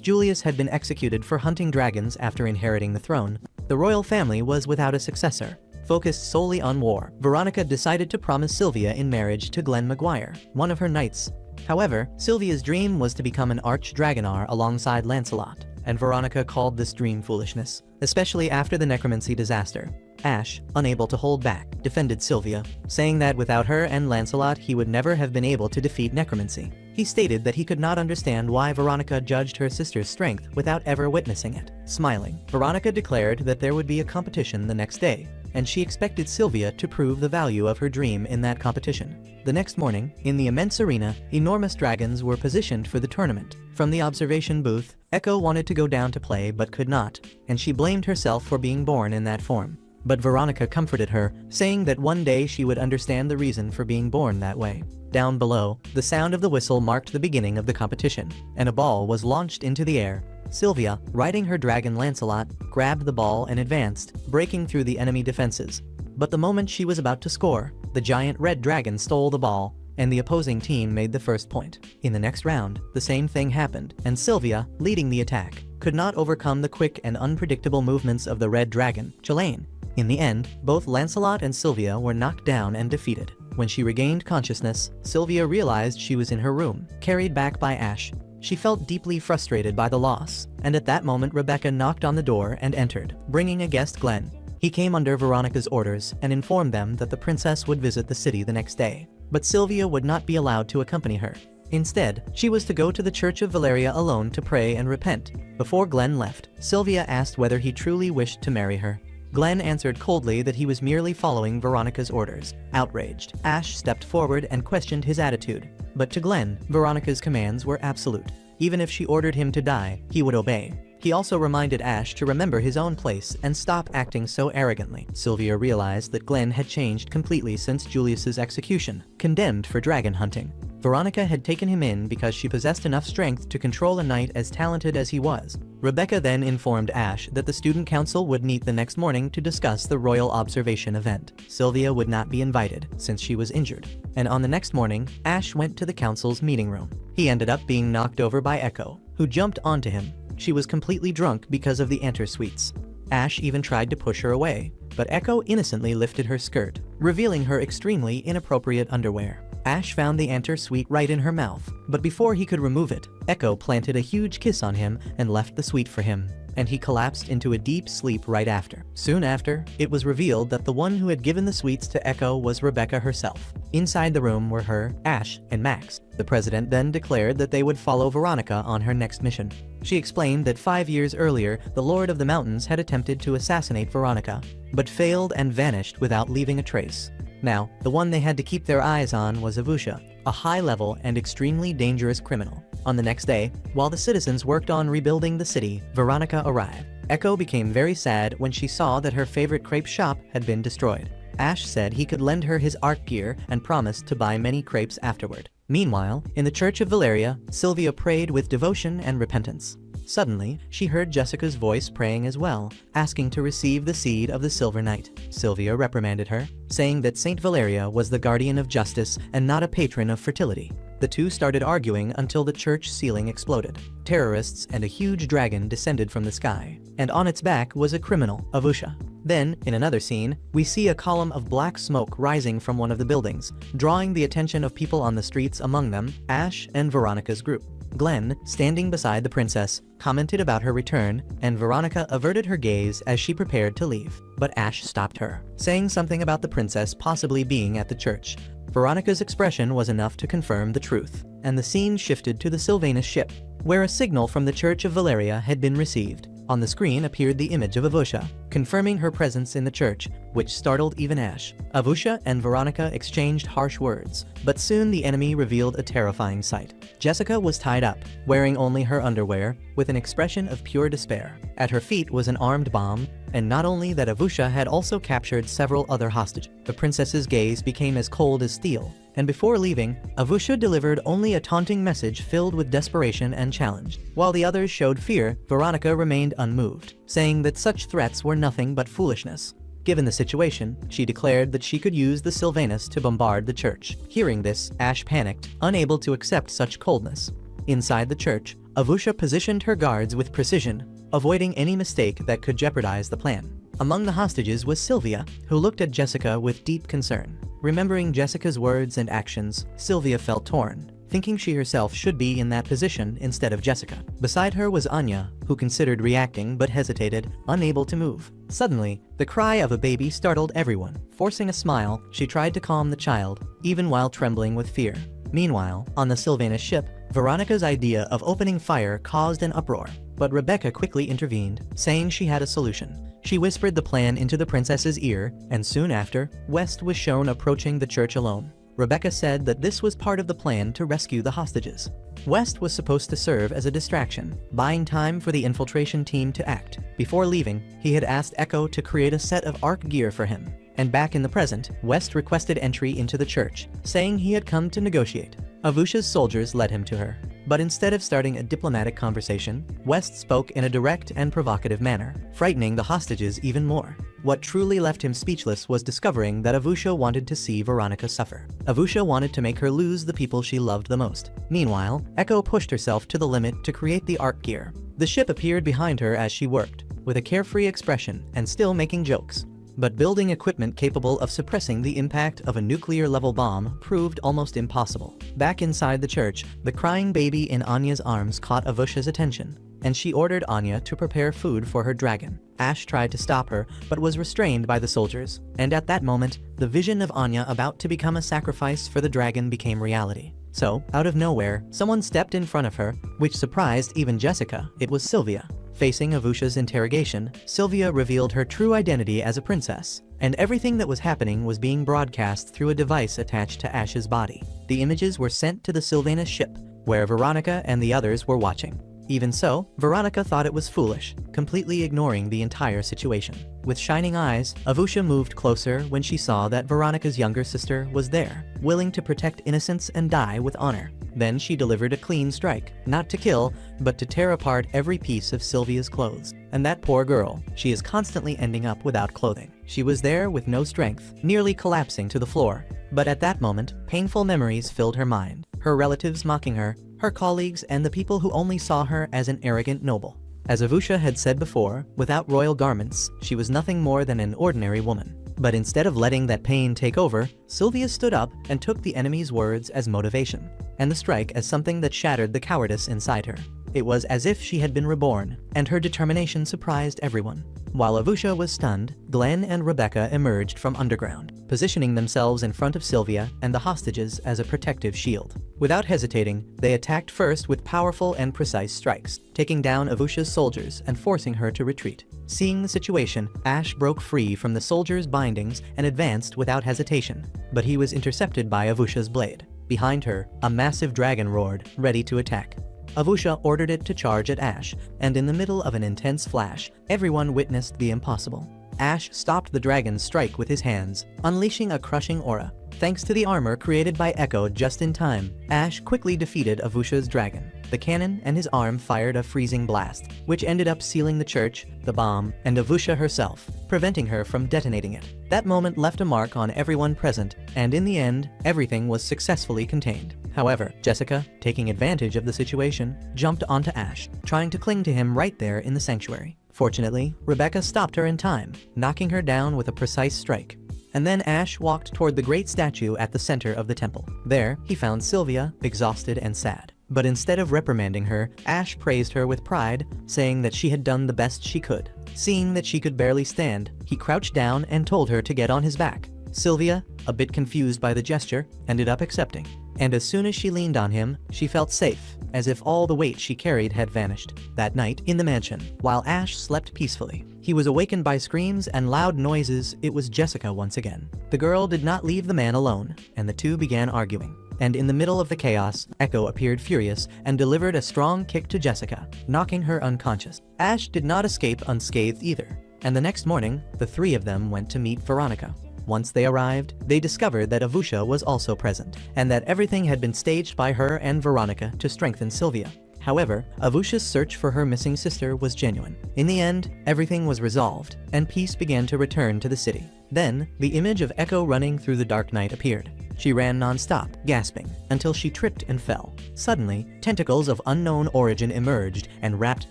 Julius had been executed for hunting dragons after inheriting the throne, the royal family was without a successor. Focused solely on war, Veronica decided to promise Sylvia in marriage to Glenn Maguire, one of her knights. However, Sylvia's dream was to become an arch-dragonar alongside Lancelot, and Veronica called this dream foolishness, especially after the necromancy disaster. Ash, unable to hold back, defended Sylvia, saying that without her and Lancelot he would never have been able to defeat necromancy. He stated that he could not understand why Veronica judged her sister's strength without ever witnessing it. Smiling, Veronica declared that there would be a competition the next day, and she expected Sylvia to prove the value of her dream in that competition. The next morning, in the immense arena, enormous dragons were positioned for the tournament. From the observation booth, Echo wanted to go down to play but could not, and she blamed herself for being born in that form. But Veronica comforted her, saying that one day she would understand the reason for being born that way. Down below, the sound of the whistle marked the beginning of the competition, and a ball was launched into the air. Sylvia, riding her dragon Lancelot, grabbed the ball and advanced, breaking through the enemy defenses. But the moment she was about to score, the giant red dragon stole the ball, and the opposing team made the first point. In the next round, the same thing happened, and Sylvia, leading the attack, could not overcome the quick and unpredictable movements of the red dragon, Chalain. In the end, both Lancelot and Sylvia were knocked down and defeated. When she regained consciousness, Sylvia realized she was in her room, carried back by Ash. She felt deeply frustrated by the loss, and at that moment Rebecca knocked on the door and entered, bringing a guest Glenn. He came under Veronica's orders and informed them that the princess would visit the city the next day, but Sylvia would not be allowed to accompany her. Instead, she was to go to the Church of Valeria alone to pray and repent. Before Glenn left, Sylvia asked whether he truly wished to marry her. Glenn answered coldly that he was merely following Veronica's orders. Outraged, Ash stepped forward and questioned his attitude. But to Glenn, Veronica's commands were absolute. Even if she ordered him to die, he would obey. He also reminded Ash to remember his own place and stop acting so arrogantly. Sylvia realized that Glenn had changed completely since Julius's execution, condemned for dragon hunting. Veronica had taken him in because she possessed enough strength to control a knight as talented as he was. Rebecca then informed Ash that the student council would meet the next morning to discuss the royal observation event. Sylvia would not be invited, since she was injured. And on the next morning, Ash went to the council's meeting room. He ended up being knocked over by Echo, who jumped onto him. She was completely drunk because of the enter-suites. Ash even tried to push her away, but Echo innocently lifted her skirt, revealing her extremely inappropriate underwear. Ash found the enter-suite right in her mouth, but before he could remove it, Echo planted a huge kiss on him and left the suite for him, and he collapsed into a deep sleep right after. Soon after, it was revealed that the one who had given the sweets to Echo was Rebecca herself. Inside the room were her, Ash, and Max. The president then declared that they would follow Veronica on her next mission. She explained that 5 years earlier, the Lord of the Mountains had attempted to assassinate Veronica, but failed and vanished without leaving a trace. Now, the one they had to keep their eyes on was Avusha, a high-level and extremely dangerous criminal. On the next day, while the citizens worked on rebuilding the city, Veronica arrived. Echo became very sad when she saw that her favorite crepe shop had been destroyed. Ash said he could lend her his art gear and promised to buy many crepes afterward. Meanwhile, in the Church of Valeria, Sylvia prayed with devotion and repentance. Suddenly, she heard Jessica's voice praying as well, asking to receive the seed of the Silver Knight. Sylvia reprimanded her, saying that Saint Valeria was the guardian of justice and not a patron of fertility. The two started arguing until the church ceiling exploded. Terrorists and a huge dragon descended from the sky, and on its back was a criminal, Avusha. Then, in another scene, we see a column of black smoke rising from one of the buildings, drawing the attention of people on the streets, among them, Ash and Veronica's group. Glenn, standing beside the princess, commented about her return, and Veronica averted her gaze as she prepared to leave. But Ash stopped her, saying something about the princess possibly being at the church. Veronica's expression was enough to confirm the truth, and the scene shifted to the Sylvanus ship, where a signal from the Church of Valeria had been received. On the screen appeared the image of Avusha, confirming her presence in the church, which startled even Ash. Avusha and Veronica exchanged harsh words, but soon the enemy revealed a terrifying sight. Jessica was tied up, wearing only her underwear, with an expression of pure despair. At her feet was an armed bomb, and not only that, Avusha had also captured several other hostages. The princess's gaze became as cold as steel, and before leaving, Avusha delivered only a taunting message filled with desperation and challenge. While the others showed fear, Veronica remained unmoved, saying that such threats were nothing but foolishness. Given the situation, she declared that she could use the Sylvanus to bombard the church. Hearing this, Ash panicked, unable to accept such coldness. Inside the church, Avusha positioned her guards with precision, avoiding any mistake that could jeopardize the plan. Among the hostages was Sylvia, who looked at Jessica with deep concern. Remembering Jessica's words and actions, Sylvia felt torn, thinking she herself should be in that position instead of Jessica. Beside her was Anya, who considered reacting but hesitated, unable to move. Suddenly, the cry of a baby startled everyone. Forcing a smile, she tried to calm the child, even while trembling with fear. Meanwhile, on the Sylvanus ship, Veronica's idea of opening fire caused an uproar, but Rebecca quickly intervened, saying she had a solution. She whispered the plan into the princess's ear, and soon after, West was shown approaching the church alone. Rebecca said that this was part of the plan to rescue the hostages. West was supposed to serve as a distraction, buying time for the infiltration team to act. Before leaving, he had asked Echo to create a set of arc gear for him. And back in the present, West requested entry into the church, saying he had come to negotiate. Avusha's soldiers led him to her. But instead of starting a diplomatic conversation, West spoke in a direct and provocative manner, frightening the hostages even more. What truly left him speechless was discovering that Avusha wanted to see Veronica suffer. Avusha wanted to make her lose the people she loved the most. Meanwhile, Echo pushed herself to the limit to create the arc gear. The ship appeared behind her as she worked, with a carefree expression and still making jokes. But building equipment capable of suppressing the impact of a nuclear-level bomb proved almost impossible. Back inside the church, the crying baby in Anya's arms caught Avusha's attention, and she ordered Anya to prepare food for her dragon. Ash tried to stop her, but was restrained by the soldiers, and at that moment, the vision of Anya about to become a sacrifice for the dragon became reality. So, out of nowhere, someone stepped in front of her, which surprised even Jessica. It was Sylvia. Facing Avusha's interrogation, Sylvia revealed her true identity as a princess, and everything that was happening was being broadcast through a device attached to Ash's body. The images were sent to the Sylvanus ship, where Veronica and the others were watching. Even so, Veronica thought it was foolish, completely ignoring the entire situation. With shining eyes, Avusha moved closer when she saw that Veronica's younger sister was there, willing to protect innocence and die with honor. Then she delivered a clean strike, not to kill, but to tear apart every piece of Sylvia's clothes. And that poor girl, she is constantly ending up without clothing. She was there with no strength, nearly collapsing to the floor. But at that moment, painful memories filled her mind. Her relatives mocking her, her colleagues, and the people who only saw her as an arrogant noble. As Avusha had said before, without royal garments, she was nothing more than an ordinary woman. But instead of letting that pain take over, Sylvia stood up and took the enemy's words as motivation, and the strike as something that shattered the cowardice inside her. It was as if she had been reborn, and her determination surprised everyone. While Avusha was stunned, Glenn and Rebecca emerged from underground, positioning themselves in front of Sylvia and the hostages as a protective shield. Without hesitating, they attacked first with powerful and precise strikes, taking down Avusha's soldiers and forcing her to retreat. Seeing the situation, Ash broke free from the soldiers' bindings and advanced without hesitation, but he was intercepted by Avusha's blade. Behind her, a massive dragon roared, ready to attack. Avusha ordered it to charge at Ash, and in the middle of an intense flash, everyone witnessed the impossible. Ash stopped the dragon's strike with his hands, unleashing a crushing aura. Thanks to the armor created by Echo just in time, Ash quickly defeated Avusha's dragon. The cannon and his arm fired a freezing blast, which ended up sealing the church, the bomb, and Avusha herself, preventing her from detonating it. That moment left a mark on everyone present, and in the end, everything was successfully contained. However, Jessica, taking advantage of the situation, jumped onto Ash, trying to cling to him right there in the sanctuary. Fortunately, Rebecca stopped her in time, knocking her down with a precise strike. And then Ash walked toward the great statue at the center of the temple. There, he found Sylvia, exhausted and sad. But instead of reprimanding her, Ash praised her with pride, saying that she had done the best she could. Seeing that she could barely stand, he crouched down and told her to get on his back. Sylvia, a bit confused by the gesture, ended up accepting. And as soon as she leaned on him, she felt safe, as if all the weight she carried had vanished. That night, in the mansion, while Ash slept peacefully, he was awakened by screams and loud noises. It was Jessica once again. The girl did not leave the man alone, and the two began arguing. And in the middle of the chaos, Echo appeared furious and delivered a strong kick to Jessica, knocking her unconscious. Ash did not escape unscathed either. and the next morning, the three of them went to meet Veronica. Once they arrived, they discovered that Avusha was also present, and that everything had been staged by her and Veronica to strengthen Sylvia. However, Avusha's search for her missing sister was genuine. In the end, everything was resolved, and peace began to return to the city. Then, the image of Echo running through the dark night appeared. She ran non-stop, gasping, until she tripped and fell. Suddenly, tentacles of unknown origin emerged and wrapped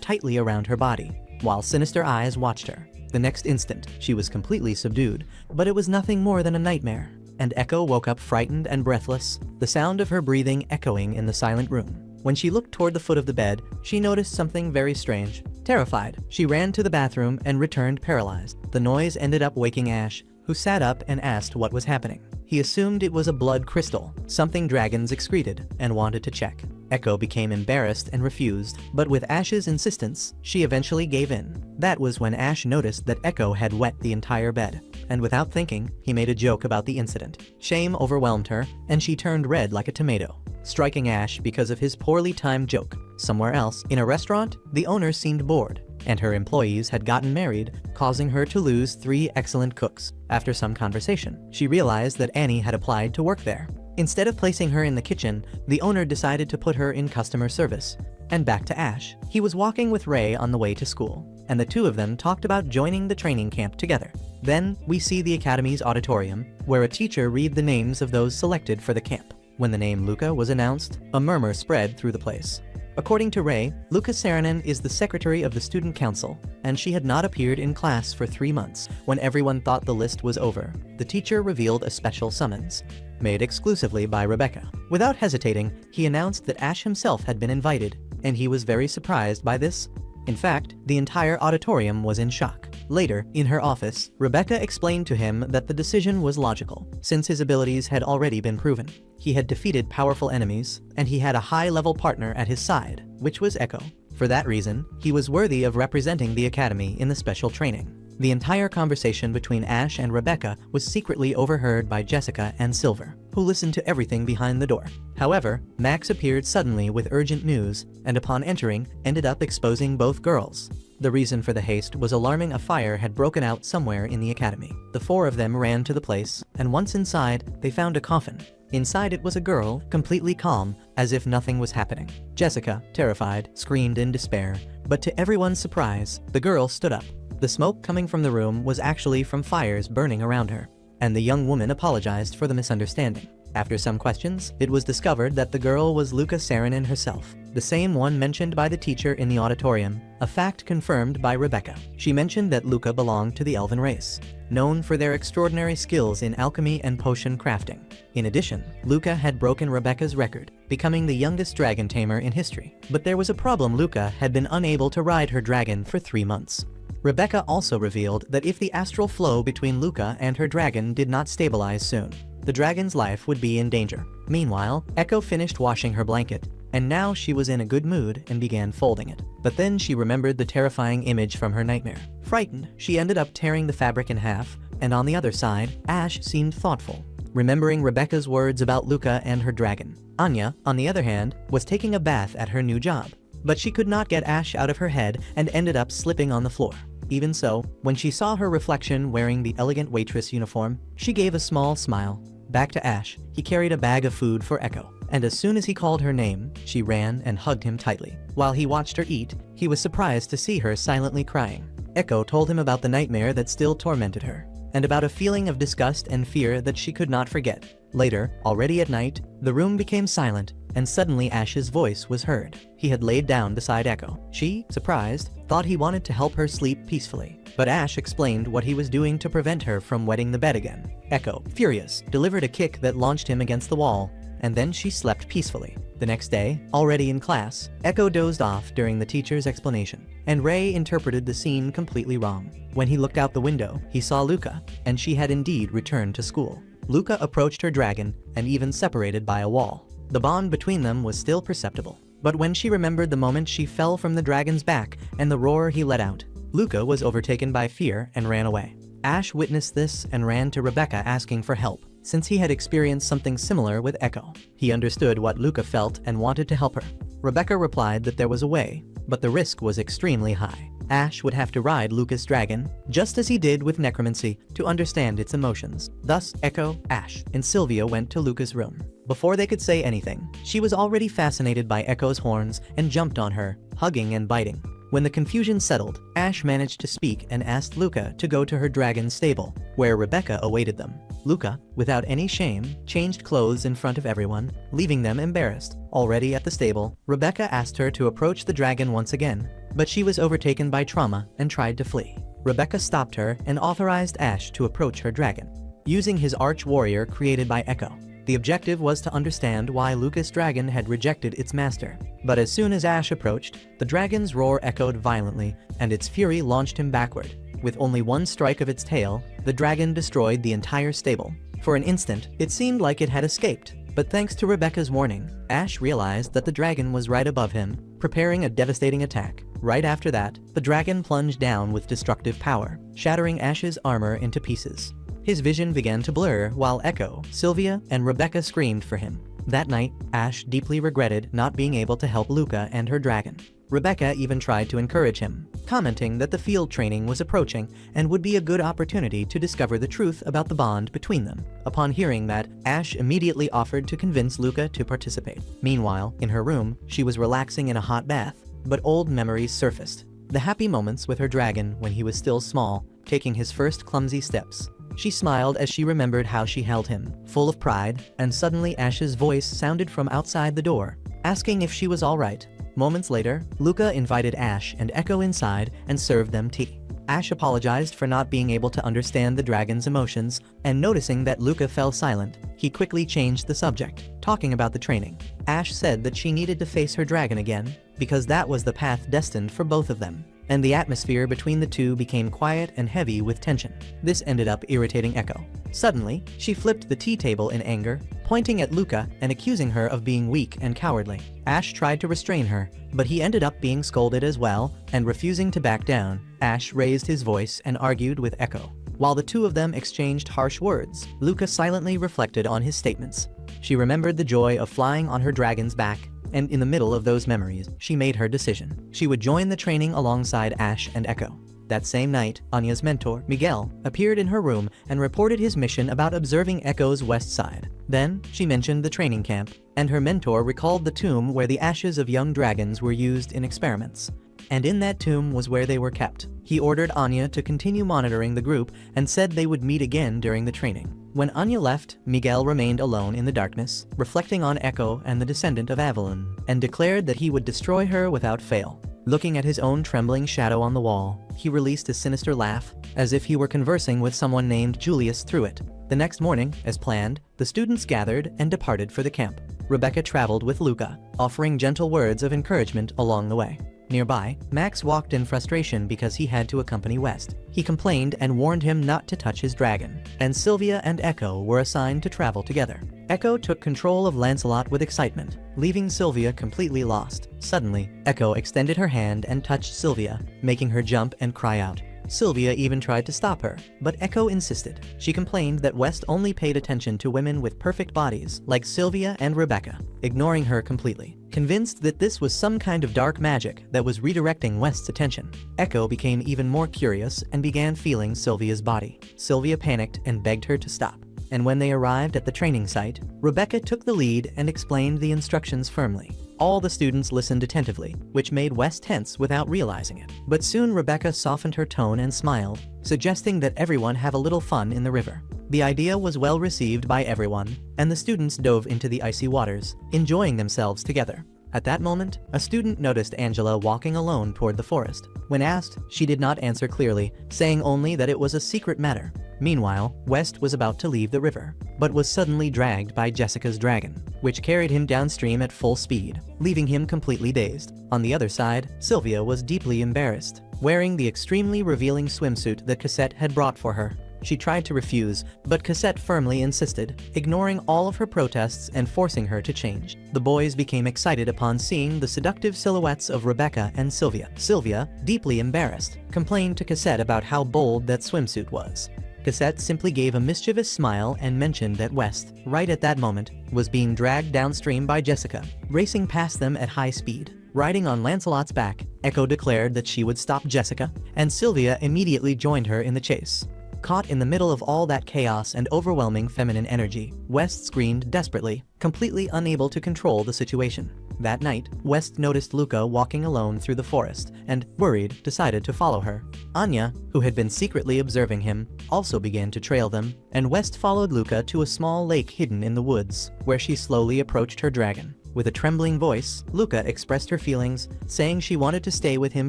tightly around her body, while sinister eyes watched her. The next instant, she was completely subdued, but it was nothing more than a nightmare. And Echo woke up frightened and breathless, the sound of her breathing echoing in the silent room. When she looked toward the foot of the bed, she noticed something very strange. Terrified, she ran to the bathroom and returned paralyzed. The noise ended up waking Ash, who sat up and asked what was happening. He assumed it was a blood crystal, something dragons excreted, and wanted to check. Echo became embarrassed and refused, but with Ash's insistence, she eventually gave in. That was when Ash noticed that Echo had wet the entire bed, and without thinking, he made a joke about the incident. Shame overwhelmed her, and she turned red like a tomato, striking Ash because of his poorly timed joke. Somewhere else, in a restaurant, the owner seemed bored, and her employees had gotten married, causing her to lose 3 excellent cooks. After some conversation, she realized that Annie had applied to work there. Instead of placing her in the kitchen, the owner decided to put her in customer service. And back to Ash. He was walking with Ray on the way to school, and the two of them talked about joining the training camp together. Then, we see the Academy's auditorium, where a teacher read the names of those selected for the camp. When the name Luca was announced, a murmur spread through the place. According to Ray, Luca Saarinen is the secretary of the student council, and she had not appeared in class for 3 months. When everyone thought the list was over, the teacher revealed a special summons, made exclusively by Rebecca. Without hesitating, he announced that Ash himself had been invited, and he was very surprised by this. In fact, the entire auditorium was in shock. Later, in her office, Rebecca explained to him that the decision was logical, since his abilities had already been proven. He had defeated powerful enemies, and he had a high-level partner at his side, which was Echo. For that reason, he was worthy of representing the Academy in the special training. The entire conversation between Ash and Rebecca was secretly overheard by Jessica and Silver, who listened to everything behind the door. However, Max appeared suddenly with urgent news, and upon entering, ended up exposing both girls. The reason for the haste was alarming a fire had broken out somewhere in the academy. The 4 of them ran to the place, and once inside, they found a coffin. Inside it was a girl, completely calm, as if nothing was happening. Jessica, terrified, screamed in despair, but to everyone's surprise, the girl stood up. The smoke coming from the room was actually from fires burning around her, and the young woman apologized for the misunderstanding. After some questions, it was discovered that the girl was Luca Saarinen herself, the same one mentioned by the teacher in the auditorium, a fact confirmed by Rebecca. She mentioned that Luca belonged to the elven race, known for their extraordinary skills in alchemy and potion crafting. In addition, Luca had broken Rebecca's record, becoming the youngest dragon tamer in history. But there was a problem: Luca had been unable to ride her dragon for 3 months. Rebecca also revealed that if the astral flow between Luca and her dragon did not stabilize soon, the dragon's life would be in danger. Meanwhile, Echo finished washing her blanket, and now she was in a good mood and began folding it. But then she remembered the terrifying image from her nightmare. Frightened, she ended up tearing the fabric in half, and on the other side, Ash seemed thoughtful, remembering Rebecca's words about Luca and her dragon. Anya, on the other hand, was taking a bath at her new job, but she could not get Ash out of her head and ended up slipping on the floor. Even so, when she saw her reflection wearing the elegant waitress uniform, she gave a small smile. Back to Ash, he carried a bag of food for Echo, and as soon as he called her name, she ran and hugged him tightly. While he watched her eat, he was surprised to see her silently crying. Echo told him about the nightmare that still tormented her, and about a feeling of disgust and fear that she could not forget. Later, already at night, the room became silent, and suddenly Ash's voice was heard. He had laid down beside Echo. She, surprised, thought he wanted to help her sleep peacefully, but Ash explained what he was doing to prevent her from wetting the bed again. Echo, furious, delivered a kick that launched him against the wall, and then she slept peacefully. The next day, already in class, Echo dozed off during the teacher's explanation, and Ray interpreted the scene completely wrong. When he looked out the window, he saw Luca, and she had indeed returned to school. Luca approached her dragon, and even separated by a wall. The bond between them was still perceptible. But when she remembered the moment she fell from the dragon's back and the roar he let out, Luca was overtaken by fear and ran away. Ash witnessed this and ran to Rebecca asking for help. since he had experienced something similar with Echo. He understood what Luca felt and wanted to help her. Rebecca replied that there was a way, but the risk was extremely high. Ash would have to ride Luca's dragon, just as he did with necromancy, to understand its emotions. Thus, Echo, Ash, and Sylvia went to Luca's room. Before they could say anything, she was already fascinated by Echo's horns and jumped on her, hugging and biting. When the confusion settled, Ash managed to speak and asked Luca to go to her dragon's stable, where Rebecca awaited them. Luca, without any shame, changed clothes in front of everyone, leaving them embarrassed. Already at the stable, Rebecca asked her to approach the dragon once again, but she was overtaken by trauma and tried to flee. Rebecca stopped her and authorized Ash to approach her dragon, using his arch warrior created by Echo. The objective was to understand why Luca's dragon had rejected its master. But as soon as Ash approached, the dragon's roar echoed violently, and its fury launched him backward. With only one strike of its tail, the dragon destroyed the entire stable. For an instant, it seemed like it had escaped, but thanks to Rebecca's warning, Ash realized that the dragon was right above him, preparing a devastating attack. Right after that, the dragon plunged down with destructive power, shattering Ash's armor into pieces. His vision began to blur while Echo, Sylvia, and Rebecca screamed for him. That night, Ash deeply regretted not being able to help Luca and her dragon. Rebecca even tried to encourage him, commenting that the field training was approaching and would be a good opportunity to discover the truth about the bond between them. Upon hearing that, Ash immediately offered to convince Luca to participate. Meanwhile, in her room, she was relaxing in a hot bath, but old memories surfaced. The happy moments with her dragon when he was still small, taking his first clumsy steps. She smiled as she remembered how she held him, full of pride, and suddenly Ash's voice sounded from outside the door, asking if she was all right. Moments later, Luca invited Ash and Echo inside and served them tea. Ash apologized for not being able to understand the dragon's emotions, and noticing that Luca fell silent, he quickly changed the subject, talking about the training. Ash said that she needed to face her dragon again, because that was the path destined for both of them. And the atmosphere between the two became quiet and heavy with tension. This ended up irritating Echo. Suddenly, she flipped the tea table in anger, pointing at Luca and accusing her of being weak and cowardly. Ash tried to restrain her, but he ended up being scolded as well, and refusing to back down, Ash raised his voice and argued with Echo. While the two of them exchanged harsh words, Luca silently reflected on his statements. She remembered the joy of flying on her dragon's back, and in the middle of those memories, she made her decision. She would join the training alongside Ash and Echo. That same night, Anya's mentor, Miguel, appeared in her room and reported his mission about observing Echo's west side. Then, she mentioned the training camp, and her mentor recalled the tomb where the ashes of young dragons were used in experiments. And in that tomb was where they were kept. He ordered Anya to continue monitoring the group and said they would meet again during the training. When Anya left, Miguel remained alone in the darkness, reflecting on Echo and the descendant of Avalon, and declared that he would destroy her without fail. Looking at his own trembling shadow on the wall, he released a sinister laugh, as if he were conversing with someone named Julius through it. The next morning, as planned, the students gathered and departed for the camp. Rebecca traveled with Luca, offering gentle words of encouragement along the way. Nearby, Max walked in frustration because he had to accompany West. He complained and warned him not to touch his dragon, and Sylvia and Echo were assigned to travel together. Echo took control of Lancelot with excitement, leaving Sylvia completely lost. Suddenly, Echo extended her hand and touched Sylvia, making her jump and cry out. Sylvia even tried to stop her, but Echo insisted. She complained that West only paid attention to women with perfect bodies, like Sylvia and Rebecca, ignoring her completely. Convinced that this was some kind of dark magic that was redirecting West's attention, Echo became even more curious and began feeling Sylvia's body. Sylvia panicked and begged her to stop. And when they arrived at the training site, Rebecca took the lead and explained the instructions firmly. All the students listened attentively, which made West tense without realizing it. But soon Rebecca softened her tone and smiled, suggesting that everyone have a little fun in the river. The idea was well received by everyone, and the students dove into the icy waters, enjoying themselves together. At that moment, a student noticed Angela walking alone toward the forest. When asked, she did not answer clearly, saying only that it was a secret matter. Meanwhile, West was about to leave the river, but was suddenly dragged by Jessica's dragon, which carried him downstream at full speed, leaving him completely dazed. On the other side, Sylvia was deeply embarrassed, wearing the extremely revealing swimsuit that Cassette had brought for her. She tried to refuse, but Cassette firmly insisted, ignoring all of her protests and forcing her to change. The boys became excited upon seeing the seductive silhouettes of Rebecca and Sylvia. Sylvia, deeply embarrassed, complained to Cassette about how bold that swimsuit was. Cassette simply gave a mischievous smile and mentioned that West, right at that moment, was being dragged downstream by Jessica, racing past them at high speed. Riding on Lancelot's back, Echo declared that she would stop Jessica, and Sylvia immediately joined her in the chase. Caught in the middle of all that chaos and overwhelming feminine energy, West screamed desperately, completely unable to control the situation. That night, West noticed Luca walking alone through the forest and, worried, decided to follow her. Anya, who had been secretly observing him, also began to trail them, and West followed Luca to a small lake hidden in the woods, where she slowly approached her dragon. With a trembling voice, Luca expressed her feelings, saying she wanted to stay with him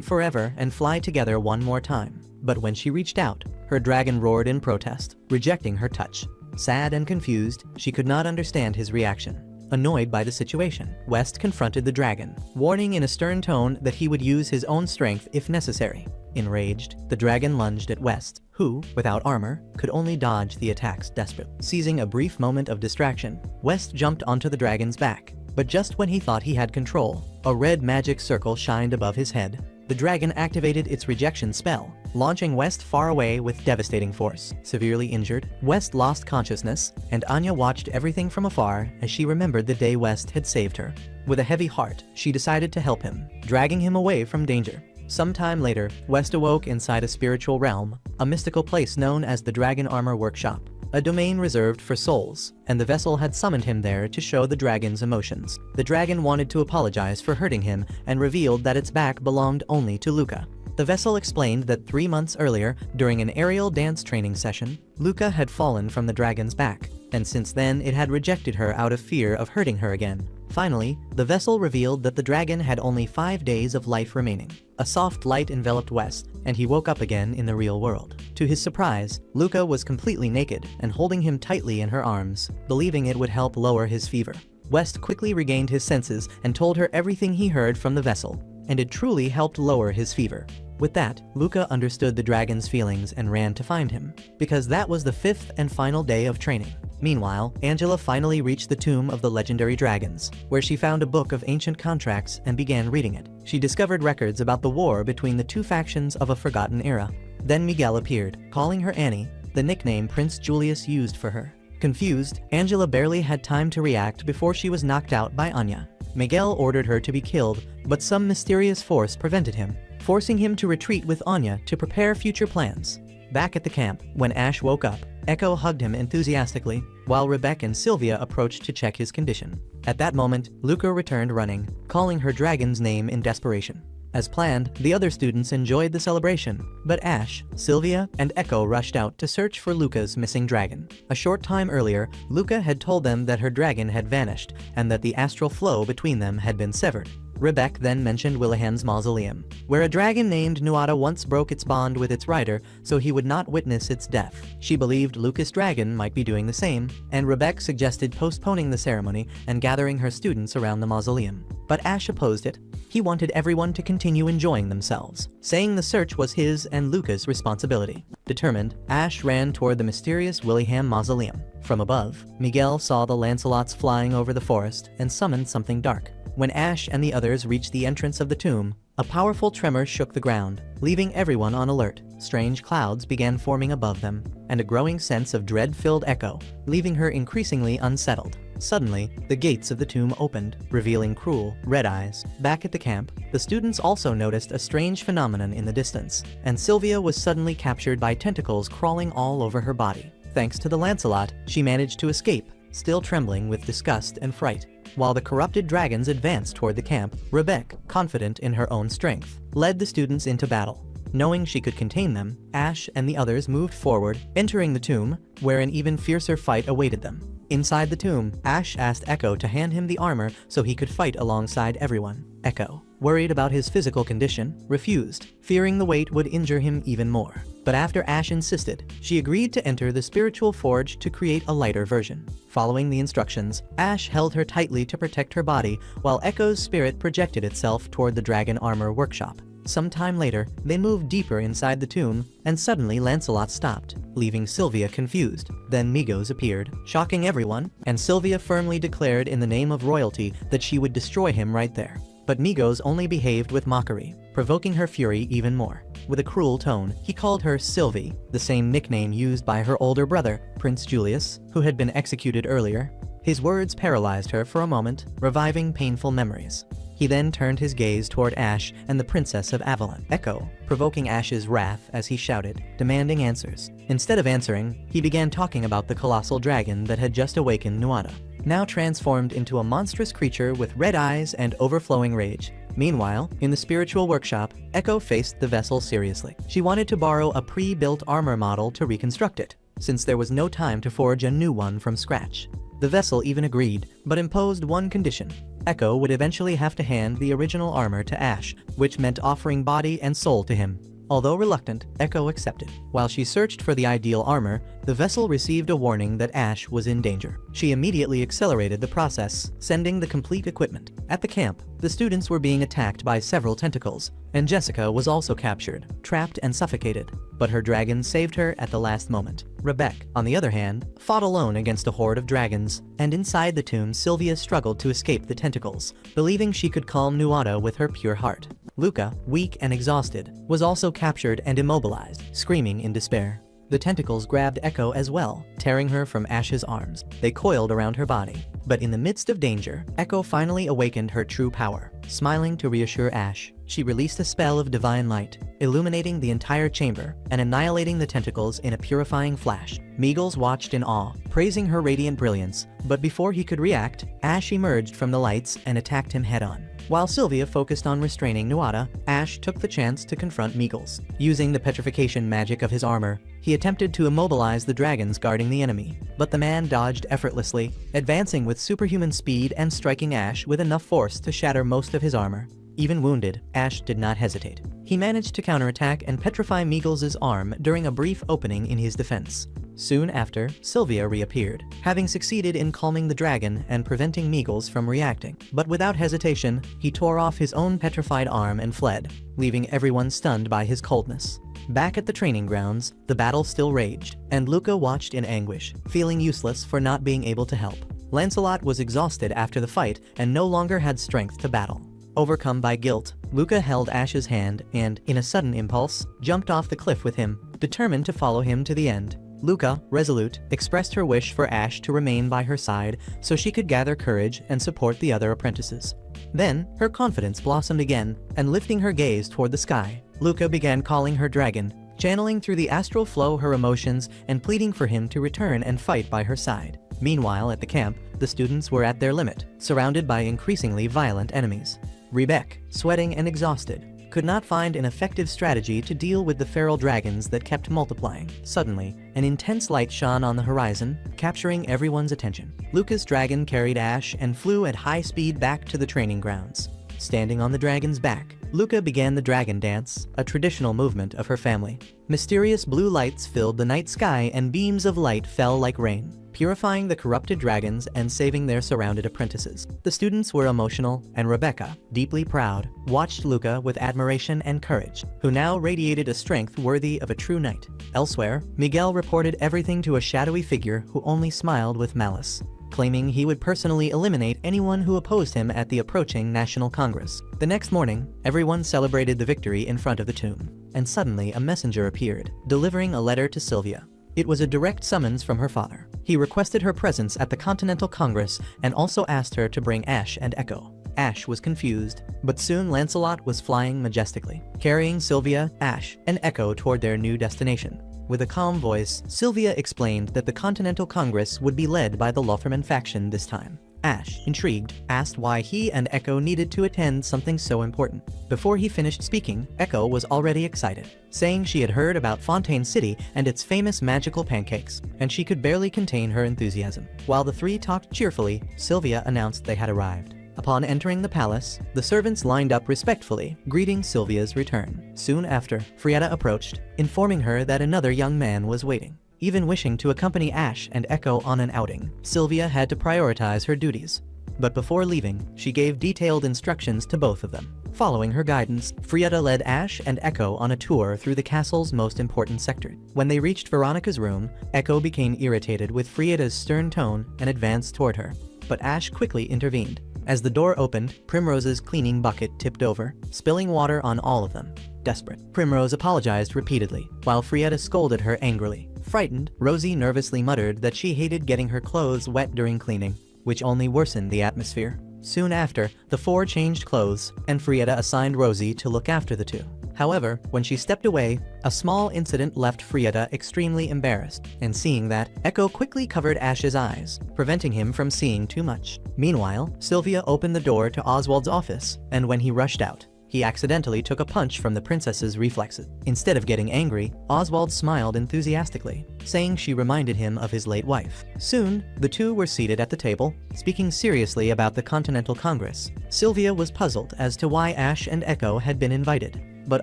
forever and fly together one more time. But when she reached out, her dragon roared in protest, rejecting her touch. Sad and confused, she could not understand his reaction. Annoyed by the situation, West confronted the dragon, warning in a stern tone that he would use his own strength if necessary. Enraged, the dragon lunged at West, who, without armor, could only dodge the attacks desperately. Seizing a brief moment of distraction, West jumped onto the dragon's back. But just when he thought he had control, a red magic circle shined above his head. The dragon activated its rejection spell, launching West far away with devastating force. Severely injured, West lost consciousness, and Anya watched everything from afar as she remembered the day West had saved her. With a heavy heart, she decided to help him, dragging him away from danger. Sometime later, West awoke inside a spiritual realm, a mystical place known as the Dragon Armor Workshop, a domain reserved for souls, and the vessel had summoned him there to show the dragon's emotions. The dragon wanted to apologize for hurting him and revealed that its back belonged only to Luca. The vessel explained that 3 months earlier, during an aerial dance training session, Luca had fallen from the dragon's back, and since then it had rejected her out of fear of hurting her again. Finally, the vessel revealed that the dragon had only 5 days of life remaining. A soft light enveloped West, and he woke up again in the real world. To his surprise, Luca was completely naked and holding him tightly in her arms, believing it would help lower his fever. West quickly regained his senses and told her everything he heard from the vessel, and it truly helped lower his fever. With that, Luca understood the dragon's feelings and ran to find him, because that was the 5th and final day of training. Meanwhile, Angela finally reached the tomb of the legendary dragons, where she found a book of ancient contracts and began reading it. She discovered records about the war between the two factions of a forgotten era. Then Miguel appeared, calling her Annie, the nickname Prince Julius used for her. Confused, Angela barely had time to react before she was knocked out by Anya. Miguel ordered her to be killed, but some mysterious force prevented him, forcing him to retreat with Anya to prepare future plans. Back at the camp, when Ash woke up, Echo hugged him enthusiastically, while Rebecca and Sylvia approached to check his condition. At that moment, Luca returned running, calling her dragon's name in desperation. As planned, the other students enjoyed the celebration, but Ash, Sylvia, and Echo rushed out to search for Luca's missing dragon. A short time earlier, Luca had told them that her dragon had vanished and that the astral flow between them had been severed. Rebecca then mentioned Willihan's mausoleum, where a dragon named Nuada once broke its bond with its rider so he would not witness its death. She believed Luca's dragon might be doing the same, and Rebecca suggested postponing the ceremony and gathering her students around the mausoleum. But Ash opposed it. He wanted everyone to continue enjoying themselves, saying the search was his and Luca's responsibility. Determined, Ash ran toward the mysterious Willihan mausoleum. From above, Miguel saw the Lancelots flying over the forest and summoned something dark. When Ash and the others reached the entrance of the tomb, a powerful tremor shook the ground, leaving everyone on alert. Strange clouds began forming above them, and a growing sense of dread filled Echo, leaving her increasingly unsettled. Suddenly, the gates of the tomb opened, revealing cruel, red eyes. Back at the camp, the students also noticed a strange phenomenon in the distance, and Sylvia was suddenly captured by tentacles crawling all over her body. Thanks to the Lancelot, she managed to escape, still trembling with disgust and fright. While the corrupted dragons advanced toward the camp, Rebecca, confident in her own strength, led the students into battle. Knowing she could contain them, Ash and the others moved forward, entering the tomb, where an even fiercer fight awaited them. Inside the tomb, Ash asked Echo to hand him the armor so he could fight alongside everyone. Echo, worried about his physical condition, refused, fearing the weight would injure him even more. But after Ash insisted, she agreed to enter the spiritual forge to create a lighter version. Following the instructions, Ash held her tightly to protect her body, while Echo's spirit projected itself toward the Dragon Armor Workshop. Sometime later, they moved deeper inside the tomb, and suddenly Lancelot stopped, leaving Sylvia confused. Then Migos appeared, shocking everyone, and Sylvia firmly declared in the name of royalty that she would destroy him right there. but Migos only behaved with mockery, provoking her fury even more. With a cruel tone, he called her Sylvie, the same nickname used by her older brother, Prince Julius, who had been executed earlier. His words paralyzed her for a moment, reviving painful memories. He then turned his gaze toward Ash and the Princess of Avalon, Echo, provoking Ash's wrath as he shouted, demanding answers. Instead of answering, he began talking about the colossal dragon that had just awakened Nuada, now transformed into a monstrous creature with red eyes and overflowing rage. Meanwhile, in the spiritual workshop, Echo faced the vessel seriously. She wanted to borrow a pre-built armor model to reconstruct it, since there was no time to forge a new one from scratch. The vessel even agreed, but imposed one condition. Echo would eventually have to hand the original armor to Ash, which meant offering body and soul to him. Although reluctant, Echo accepted. While she searched for the ideal armor, the vessel received a warning that Ash was in danger. She immediately accelerated the process, sending the complete equipment. At the camp, the students were being attacked by several tentacles, and Jessica was also captured, trapped and suffocated. But her dragon saved her at the last moment. Rebecca, on the other hand, fought alone against a horde of dragons, and inside the tomb Sylvia struggled to escape the tentacles, believing she could calm Nuada with her pure heart. Luca, weak and exhausted, was also captured and immobilized, screaming in despair. The tentacles grabbed Echo as well, tearing her from Ash's arms. They coiled around her body. But in the midst of danger, Echo finally awakened her true power. Smiling to reassure Ash, she released a spell of divine light, illuminating the entire chamber and annihilating the tentacles in a purifying flash. Migos watched in awe, praising her radiant brilliance, but before he could react, Ash emerged from the lights and attacked him head-on. While Sylvia focused on restraining Nuada, Ash took the chance to confront Migos. Using the petrification magic of his armor, he attempted to immobilize the dragons guarding the enemy, but the man dodged effortlessly, advancing with superhuman speed and striking Ash with enough force to shatter most of his armor. Even wounded, Ash did not hesitate. He managed to counterattack and petrify Migos' arm during a brief opening in his defense. Soon after, Sylvia reappeared, having succeeded in calming the dragon and preventing Migos from reacting. But without hesitation, he tore off his own petrified arm and fled, leaving everyone stunned by his coldness. Back at the training grounds, the battle still raged, and Luca watched in anguish, feeling useless for not being able to help. Lancelot was exhausted after the fight and no longer had strength to battle. Overcome by guilt, Luca held Ash's hand and, in a sudden impulse, jumped off the cliff with him, determined to follow him to the end. Luca, resolute, expressed her wish for Ash to remain by her side so she could gather courage and support the other apprentices. Then, her confidence blossomed again, and lifting her gaze toward the sky, Luca began calling her dragon, channeling through the astral flow her emotions and pleading for him to return and fight by her side. Meanwhile, at the camp, the students were at their limit, surrounded by increasingly violent enemies. Rebecca, sweating and exhausted, could not find an effective strategy to deal with the feral dragons that kept multiplying. Suddenly, an intense light shone on the horizon, capturing everyone's attention. Luca's dragon carried Ash and flew at high speed back to the training grounds. Standing on the dragon's back, Luca began the dragon dance, a traditional movement of her family. Mysterious blue lights filled the night sky and beams of light fell like rain, purifying the corrupted dragons and saving their surrounded apprentices. The students were emotional, and Rebecca, deeply proud, watched Luca with admiration and courage, who now radiated a strength worthy of a true knight. Elsewhere, Miguel reported everything to a shadowy figure who only smiled with malice, claiming he would personally eliminate anyone who opposed him at the approaching National Congress. The next morning, everyone celebrated the victory in front of the tomb, and suddenly a messenger appeared, delivering a letter to Sylvia. It was a direct summons from her father. He requested her presence at the Continental Congress and also asked her to bring Ash and Echo. Ash was confused, but soon Lancelot was flying majestically, carrying Sylvia, Ash, and Echo toward their new destination. With a calm voice, Sylvia explained that the Continental Congress would be led by the Lotherman faction this time. Ash, intrigued, asked why he and Echo needed to attend something so important. Before he finished speaking, Echo was already excited, saying she had heard about Fontaine City and its famous magical pancakes, and she could barely contain her enthusiasm. While the three talked cheerfully, Sylvia announced they had arrived. Upon entering the palace, the servants lined up respectfully, greeting Sylvia's return. Soon after, Frietta approached, informing her that another young man was waiting. Even wishing to accompany Ash and Echo on an outing, Sylvia had to prioritize her duties. But before leaving, she gave detailed instructions to both of them. Following her guidance, Frietta led Ash and Echo on a tour through the castle's most important sector. When they reached Veronica's room, Echo became irritated with Frietta's stern tone and advanced toward her. But Ash quickly intervened, As the door opened, Primrose's cleaning bucket tipped over, spilling water on all of them. Desperate, Primrose apologized repeatedly, while Frieda scolded her angrily. Frightened, Rosie nervously muttered that she hated getting her clothes wet during cleaning, which only worsened the atmosphere. Soon after, the four changed clothes, and Frieda assigned Rosie to look after the two. However, when she stepped away, a small incident left Frieda extremely embarrassed, and seeing that, Echo quickly covered Ash's eyes, preventing him from seeing too much. Meanwhile, Sylvia opened the door to Oswald's office, and when he rushed out, he accidentally took a punch from the princess's reflexes. Instead of getting angry, Oswald smiled enthusiastically, saying she reminded him of his late wife. Soon, the two were seated at the table, speaking seriously about the Continental Congress. Sylvia was puzzled as to why Ash and Echo had been invited, but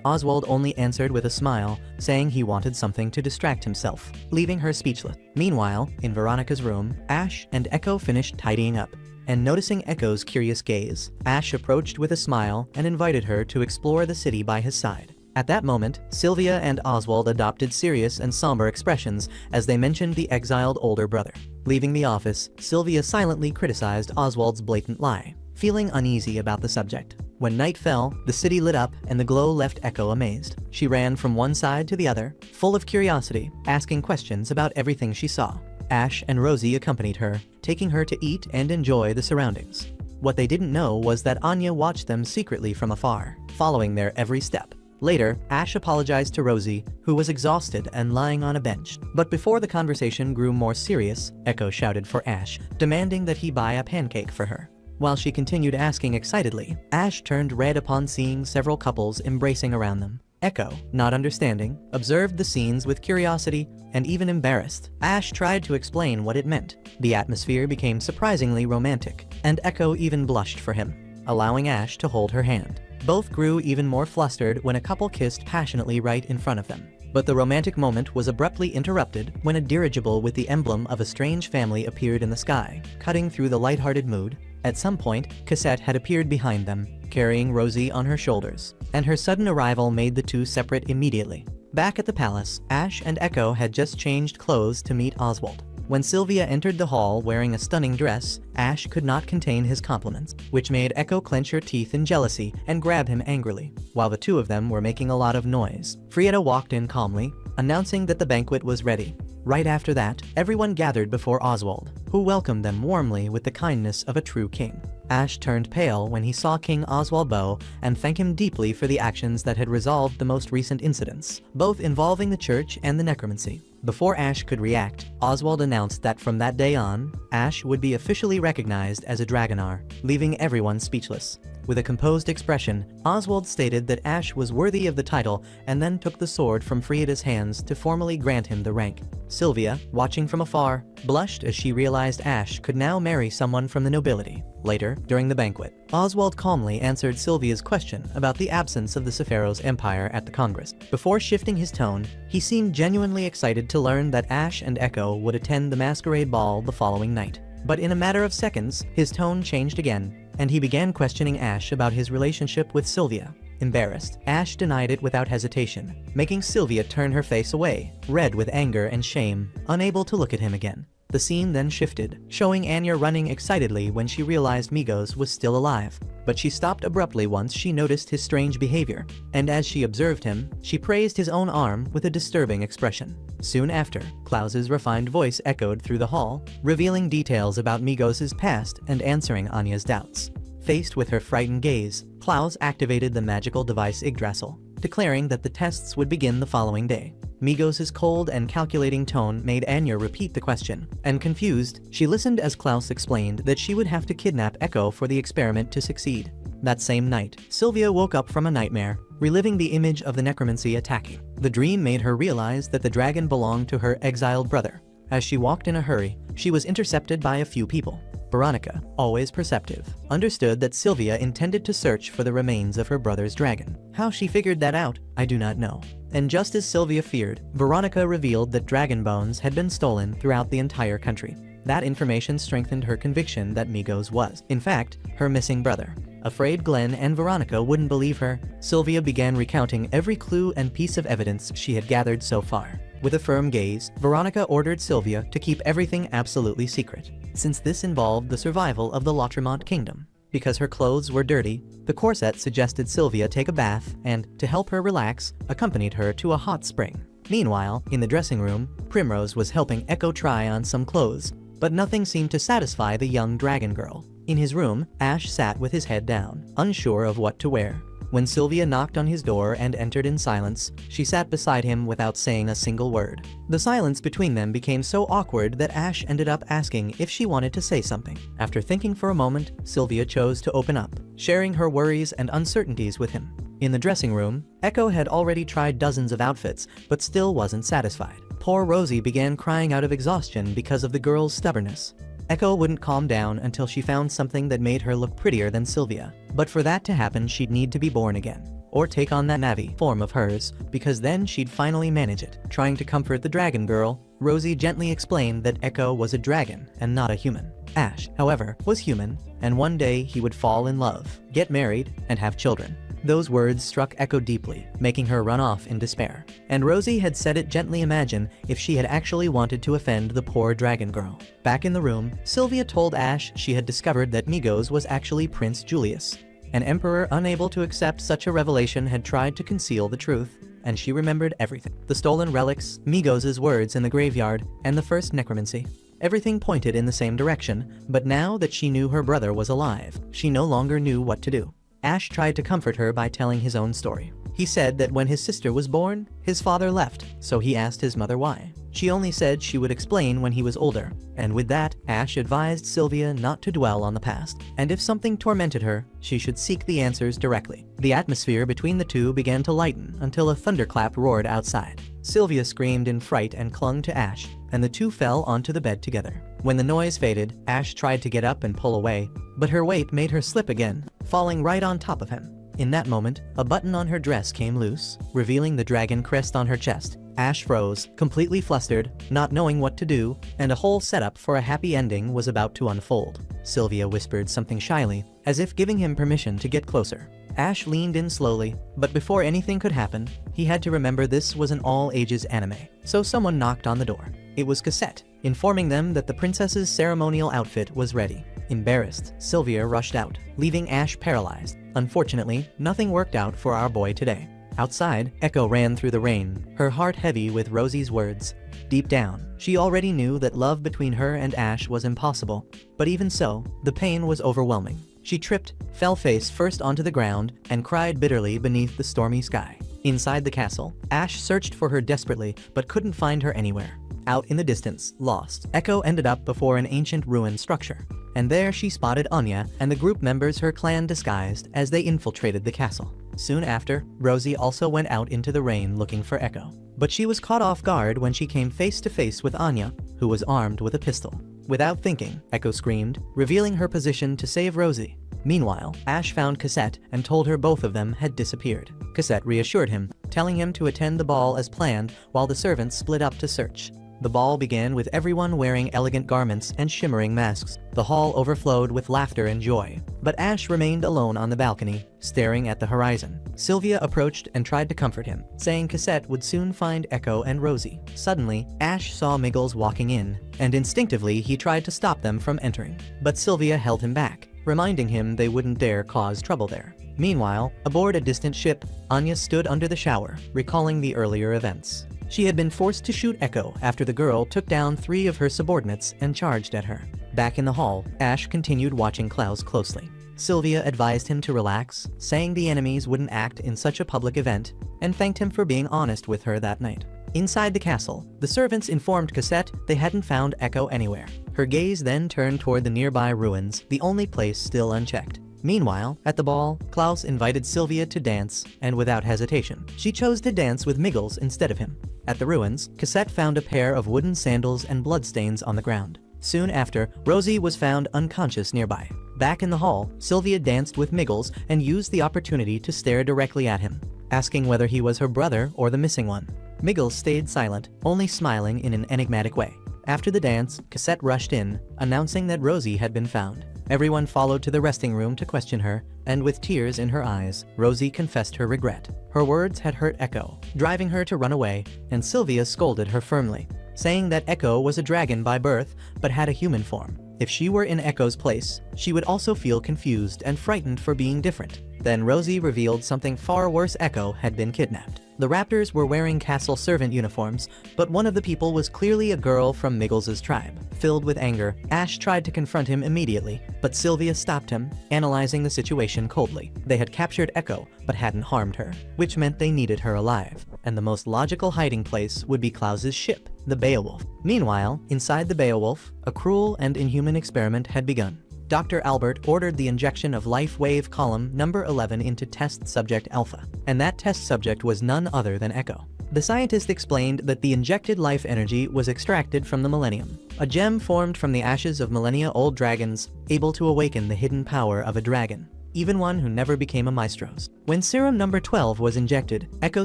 Oswald only answered with a smile, saying he wanted something to distract himself, leaving her speechless. Meanwhile, in Veronica's room, Ash and Echo finished tidying up. And noticing Echo's curious gaze, Ash approached with a smile and invited her to explore the city by his side. At that moment, Sylvia and Oswald adopted serious and somber expressions as they mentioned the exiled older brother. Leaving the office, Sylvia silently criticized Oswald's blatant lie, feeling uneasy about the subject. When night fell, the city lit up and the glow left Echo amazed. She ran from one side to the other, full of curiosity, asking questions about everything she saw. Ash and Rosie accompanied her, taking her to eat and enjoy the surroundings. What they didn't know was that Anya watched them secretly from afar, following their every step. Later, Ash apologized to Rosie, who was exhausted and lying on a bench. But before the conversation grew more serious, Echo shouted for Ash, demanding that he buy a pancake for her. While she continued asking excitedly, Ash turned red upon seeing several couples embracing around them. Echo, not understanding, observed the scenes with curiosity and even embarrassed. Ash tried to explain what it meant. The atmosphere became surprisingly romantic, and Echo even blushed for him, allowing Ash to hold her hand. Both grew even more flustered when a couple kissed passionately right in front of them. But the romantic moment was abruptly interrupted when a dirigible with the emblem of a strange family appeared in the sky, cutting through the lighthearted mood. At some point, Cassette had appeared behind them, carrying Rosie on her shoulders, and her sudden arrival made the two separate immediately. Back at the palace, Ash and Echo had just changed clothes to meet Oswald. When Sylvia entered the hall wearing a stunning dress, Ash could not contain his compliments, which made Echo clench her teeth in jealousy and grab him angrily, while the two of them were making a lot of noise. Frieda walked in calmly, announcing that the banquet was ready. Right after that, everyone gathered before Oswald, who welcomed them warmly with the kindness of a true king. Ash turned pale when he saw King Oswald bow and thanked him deeply for the actions that had resolved the most recent incidents, both involving the church and the necromancy. Before Ash could react, Oswald announced that from that day on, Ash would be officially recognized as a Dragonar, leaving everyone speechless. With a composed expression, Oswald stated that Ash was worthy of the title and then took the sword from Frieda's hands to formally grant him the rank. Sylvia, watching from afar, blushed as she realized Ash could now marry someone from the nobility. Later, during the banquet, Oswald calmly answered Sylvia's question about the absence of the Sephiroth Empire at the Congress. Before shifting his tone, he seemed genuinely excited to learn that Ash and Echo would attend the masquerade ball the following night. But in a matter of seconds, his tone changed again, and he began questioning Ash about his relationship with Sylvia. Embarrassed, Ash denied it without hesitation, making Sylvia turn her face away, red with anger and shame, unable to look at him again. The scene then shifted, showing Anya running excitedly when she realized Migos was still alive. But she stopped abruptly once she noticed his strange behavior, and as she observed him, she praised his own arm with a disturbing expression. Soon after, Klaus's refined voice echoed through the hall, revealing details about Migos' past and answering Anya's doubts. Faced with her frightened gaze, Klaus activated the magical device Yggdrasil, declaring that the tests would begin the following day. Migos' cold and calculating tone made Anya repeat the question, and confused, she listened as Klaus explained that she would have to kidnap Echo for the experiment to succeed. That same night, Sylvia woke up from a nightmare, reliving the image of the necromancy attacking. The dream made her realize that the dragon belonged to her exiled brother. As she walked in a hurry, she was intercepted by a few people. Veronica, always perceptive, understood that Sylvia intended to search for the remains of her brother's dragon. How she figured that out, I do not know. And just as Sylvia feared, Veronica revealed that dragon bones had been stolen throughout the entire country. That information strengthened her conviction that Migos was, in fact, her missing brother. Afraid Glenn and Veronica wouldn't believe her, Sylvia began recounting every clue and piece of evidence she had gathered so far. With a firm gaze, Veronica ordered Sylvia to keep everything absolutely secret, since this involved the survival of the Lautréamont kingdom. because her clothes were dirty. The corset suggested Sylvia take a bath and, to help her relax, accompanied her to a hot spring. Meanwhile, in the dressing room, Primrose was helping Echo try on some clothes, but nothing seemed to satisfy the young dragon girl. In his room, Ash sat with his head down, unsure of what to wear. When Sylvia knocked on his door and entered in silence, she sat beside him without saying a single word. The silence between them became so awkward that Ash ended up asking if she wanted to say something. After thinking for a moment, Sylvia chose to open up, sharing her worries and uncertainties with him. In the dressing room, Echo had already tried dozens of outfits, but still wasn't satisfied. Poor Rosie began crying out of exhaustion because of the girl's stubbornness. Echo wouldn't calm down until she found something that made her look prettier than Sylvia. But for that to happen, she'd need to be born again. Or take on that Navi form of hers, because then she'd finally manage it. Trying to comfort the dragon girl, Rosie gently explained that Echo was a dragon and not a human. Ash, however, was human, and one day he would fall in love, get married, and have children. Those words struck Echo deeply, making her run off in despair. And Rosie had said it gently. Imagine if she had actually wanted to offend the poor dragon girl. Back in the room, Sylvia told Ash she had discovered that Migos was actually Prince Julius. An emperor unable to accept such a revelation had tried to conceal the truth, and she remembered everything. The stolen relics, Migos' words in the graveyard, and the first necromancy. Everything pointed in the same direction, but now that she knew her brother was alive, she no longer knew what to do. Ash tried to comfort her by telling his own story. He said that when his sister was born, his father left, so he asked his mother why. She only said she would explain when he was older, and with that, Ash advised Sylvia not to dwell on the past, and if something tormented her, she should seek the answers directly. The atmosphere between the two began to lighten until a thunderclap roared outside. Sylvia screamed in fright and clung to Ash, and the two fell onto the bed together. When the noise faded, Ash tried to get up and pull away, but her weight made her slip again, falling right on top of him. In that moment, a button on her dress came loose, revealing the dragon crest on her chest. Ash froze, completely flustered, not knowing what to do, and a whole setup for a happy ending was about to unfold. Sylvia whispered something shyly, as if giving him permission to get closer. Ash leaned in slowly, but before anything could happen, he had to remember this was an all-ages anime. So someone knocked on the door. It was Cassette, informing them that the princess's ceremonial outfit was ready. Embarrassed, Sylvia rushed out, leaving Ash paralyzed. Unfortunately, nothing worked out for our boy today. Outside, Echo ran through the rain, her heart heavy with Rosie's words. Deep down, she already knew that love between her and Ash was impossible. But even so, the pain was overwhelming. She tripped, fell face first onto the ground, and cried bitterly beneath the stormy sky. Inside the castle, Ash searched for her desperately, but couldn't find her anywhere. Out in the distance, lost, Echo ended up before an ancient ruined structure. And there she spotted Anya and the group members her clan disguised as they infiltrated the castle. Soon after, Rosie also went out into the rain looking for Echo. But she was caught off guard when she came face to face with Anya, who was armed with a pistol. Without thinking, Echo screamed, revealing her position to save Rosie. Meanwhile, Ash found Cassette and told her both of them had disappeared. Cassette reassured him, telling him to attend the ball as planned while the servants split up to search. The ball began with everyone wearing elegant garments and shimmering masks. The hall overflowed with laughter and joy, but Ash remained alone on the balcony, staring at the horizon. Sylvia approached and tried to comfort him, saying Cassette would soon find Echo and Rosie. Suddenly, Ash saw Miggles walking in, and instinctively he tried to stop them from entering. But Sylvia held him back, reminding him they wouldn't dare cause trouble there. Meanwhile, aboard a distant ship, Anya stood under the shower, recalling the earlier events. She had been forced to shoot Echo after the girl took down 3 of her subordinates and charged at her. Back in the hall, Ash continued watching Klaus closely. Sylvia advised him to relax, saying the enemies wouldn't act in such a public event, and thanked him for being honest with her that night. Inside the castle, the servants informed Cassette they hadn't found Echo anywhere. Her gaze then turned toward the nearby ruins, the only place still unchecked. Meanwhile, at the ball, Klaus invited Sylvia to dance, and without hesitation, she chose to dance with Miggles instead of him. At the ruins, Cassette found a pair of wooden sandals and bloodstains on the ground. Soon after, Rosie was found unconscious nearby. Back in the hall, Sylvia danced with Miggles and used the opportunity to stare directly at him, asking whether he was her brother or the missing one. Miggles stayed silent, only smiling in an enigmatic way. After the dance, Cassette rushed in, announcing that Rosie had been found. Everyone followed to the resting room to question her, and with tears in her eyes, Rosie confessed her regret. Her words had hurt Echo, driving her to run away, and Sylvia scolded her firmly, saying that Echo was a dragon by birth but had a human form. If she were in Echo's place, she would also feel confused and frightened for being different. Then Rosie revealed something far worse: Echo had been kidnapped. The Raptors were wearing castle servant uniforms, but one of the people was clearly a girl from Miggles's tribe. Filled with anger, Ash tried to confront him immediately, but Sylvia stopped him, analyzing the situation coldly. They had captured Echo, but hadn't harmed her, which meant they needed her alive, and the most logical hiding place would be Klaus's ship, the Beowulf. Meanwhile, inside the Beowulf, a cruel and inhuman experiment had begun. Dr. Albert ordered the injection of life wave column number 11 into test subject Alpha, and that test subject was none other than Echo. The scientist explained that the injected life energy was extracted from the Millennium, a gem formed from the ashes of millennia-old dragons, able to awaken the hidden power of a dragon, even one who never became a maestros. When serum number 12 was injected, Echo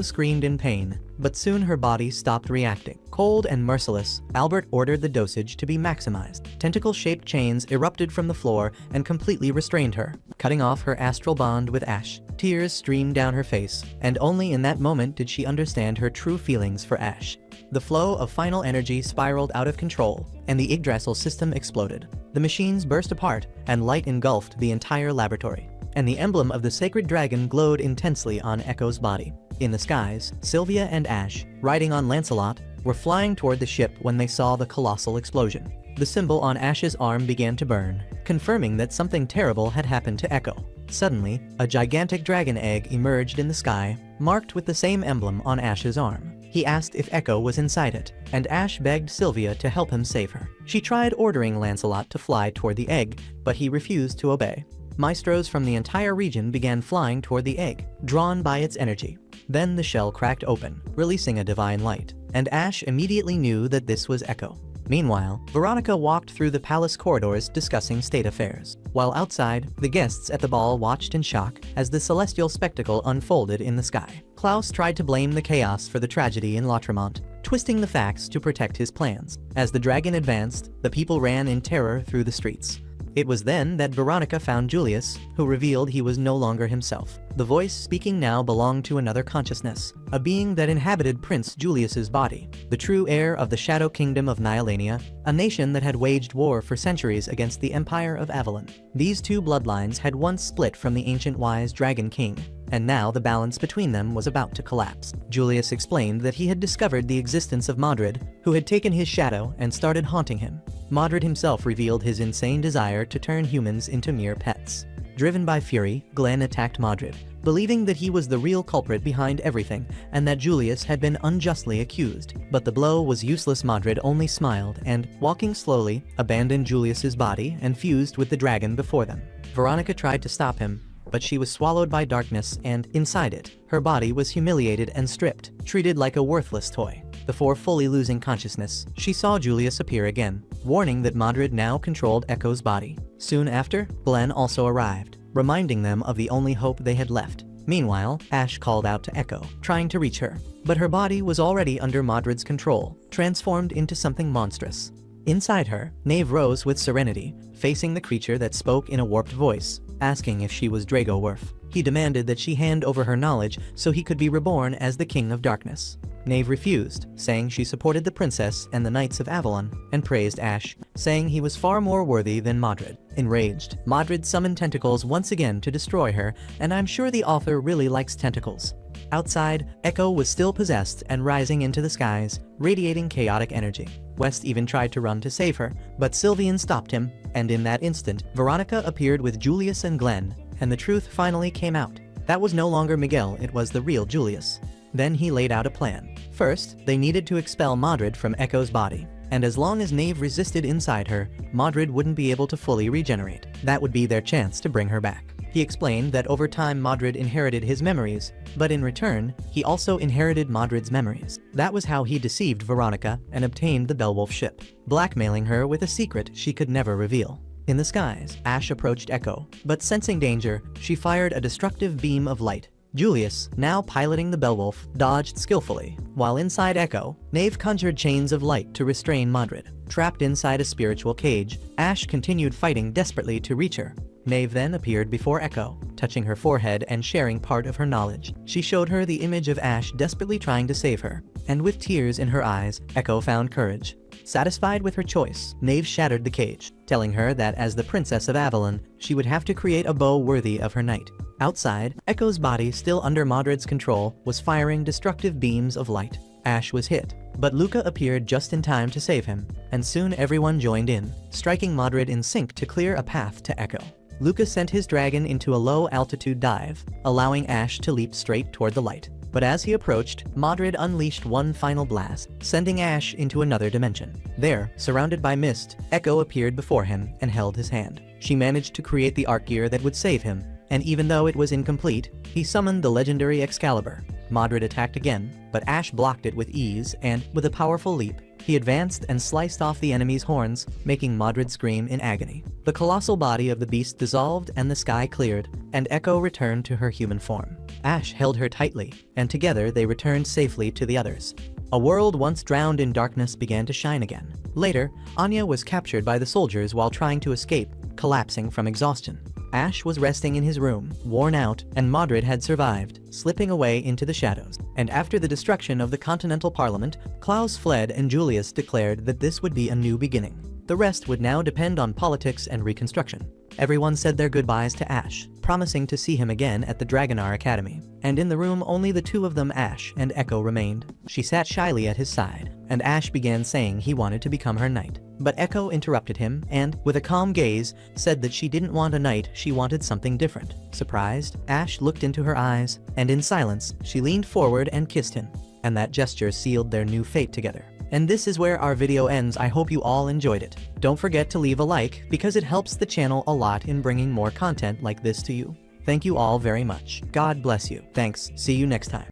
screamed in pain, but soon her body stopped reacting. Cold and merciless, Albert ordered the dosage to be maximized. Tentacle-shaped chains erupted from the floor and completely restrained her, cutting off her astral bond with Ash. Tears streamed down her face, and only in that moment did she understand her true feelings for Ash. The flow of final energy spiraled out of control, and the Yggdrasil system exploded. The machines burst apart, and light engulfed the entire laboratory, and the emblem of the sacred dragon glowed intensely on Echo's body. In the skies, Sylvia and Ash, riding on Lancelot, were flying toward the ship when they saw the colossal explosion. The symbol on Ash's arm began to burn, confirming that something terrible had happened to Echo. Suddenly, a gigantic dragon egg emerged in the sky, marked with the same emblem on Ash's arm. He asked if Echo was inside it, and Ash begged Sylvia to help him save her. She tried ordering Lancelot to fly toward the egg, but he refused to obey. Maestros from the entire region began flying toward the egg, drawn by its energy. Then the shell cracked open, releasing a divine light, and Ash immediately knew that this was Echo. Meanwhile, Veronica walked through the palace corridors discussing state affairs, while outside, the guests at the ball watched in shock as the celestial spectacle unfolded in the sky. Klaus tried to blame the chaos for the tragedy in Latremont, twisting the facts to protect his plans. As the dragon advanced, the people ran in terror through the streets. It was then that Veronica found Julius, who revealed he was no longer himself. The voice speaking now belonged to another consciousness, a being that inhabited Prince Julius's body, the true heir of the Shadow Kingdom of Nyalania, a nation that had waged war for centuries against the Empire of Avalon. These two bloodlines had once split from the ancient wise Dragon King, and now the balance between them was about to collapse. Julius explained that he had discovered the existence of Modred, who had taken his shadow and started haunting him. Modred himself revealed his insane desire to turn humans into mere pets. Driven by fury, Glenn attacked Modred, believing that he was the real culprit behind everything and that Julius had been unjustly accused. But the blow was useless. Modred only smiled and, walking slowly, abandoned Julius's body and fused with the dragon before them. Veronica tried to stop him, but she was swallowed by darkness and, inside it, her body was humiliated and stripped, treated like a worthless toy. Before fully losing consciousness, she saw Julius appear again, warning that Modred now controlled Echo's body. Soon after, Glenn also arrived, reminding them of the only hope they had left. Meanwhile, Ash called out to Echo, trying to reach her, but her body was already under Modred's control, transformed into something monstrous. Inside her, Knave rose with serenity, facing the creature that spoke in a warped voice, asking if she was Dragoworf. He demanded that she hand over her knowledge so he could be reborn as the King of Darkness. Knave refused, saying she supported the princess and the Knights of Avalon, and praised Ash, saying he was far more worthy than Modred. Enraged, Modred summoned tentacles once again to destroy her, and I'm sure the author really likes tentacles. Outside, Echo was still possessed and rising into the skies, radiating chaotic energy. West even tried to run to save her, but Sylvian stopped him, and in that instant, Veronica appeared with Julius and Glenn, and the truth finally came out. That was no longer Miguel, it was the real Julius. Then he laid out a plan. First, they needed to expel Modred from Echo's body, and as long as Knave resisted inside her, Modred wouldn't be able to fully regenerate. That would be their chance to bring her back. He explained that over time Modred inherited his memories, but in return, he also inherited Modred's memories. That was how he deceived Veronica and obtained the Beowulf ship, blackmailing her with a secret she could never reveal. In the skies, Ash approached Echo, but sensing danger, she fired a destructive beam of light. Julius, now piloting the Beowulf, dodged skillfully, while inside Echo, Knave conjured chains of light to restrain Modred. Trapped inside a spiritual cage, Ash continued fighting desperately to reach her. Knave then appeared before Echo, touching her forehead and sharing part of her knowledge. She showed her the image of Ash desperately trying to save her, and with tears in her eyes, Echo found courage. Satisfied with her choice, Nave shattered the cage, telling her that as the Princess of Avalon, she would have to create a bow worthy of her knight. Outside, Echo's body, still under Modred's control, was firing destructive beams of light. Ash was hit, but Luca appeared just in time to save him, and soon everyone joined in, striking Modred in sync to clear a path to Echo. Luca sent his dragon into a low-altitude dive, allowing Ash to leap straight toward the light. But as he approached, Modred unleashed one final blast, sending Ash into another dimension. There, surrounded by mist, Echo appeared before him and held his hand. She managed to create the arc gear that would save him, and even though it was incomplete, he summoned the legendary Excalibur. Modred attacked again, but Ash blocked it with ease and, with a powerful leap, he advanced and sliced off the enemy's horns, making Modred scream in agony. The colossal body of the beast dissolved and the sky cleared, and Echo returned to her human form. Ash held her tightly, and together they returned safely to the others. A world once drowned in darkness began to shine again. Later, Anya was captured by the soldiers while trying to escape, collapsing from exhaustion. Ash was resting in his room, worn out, and Modred had survived, slipping away into the shadows. And after the destruction of the Continental Parliament, Klaus fled and Julius declared that this would be a new beginning. The rest would now depend on politics and reconstruction. Everyone said their goodbyes to Ash, promising to see him again at the Dragonar Academy. And in the room only the two of them, Ash and Echo, remained. She sat shyly at his side, and Ash began saying he wanted to become her knight. But Echo interrupted him and, with a calm gaze, said that she didn't want a knight, she wanted something different. Surprised, Ash looked into her eyes, and in silence, she leaned forward and kissed him. And that gesture sealed their new fate together. And this is where our video ends. I hope you all enjoyed it. Don't forget to leave a like, because it helps the channel a lot in bringing more content like this to you. Thank you all very much. God bless you. Thanks. See you next time.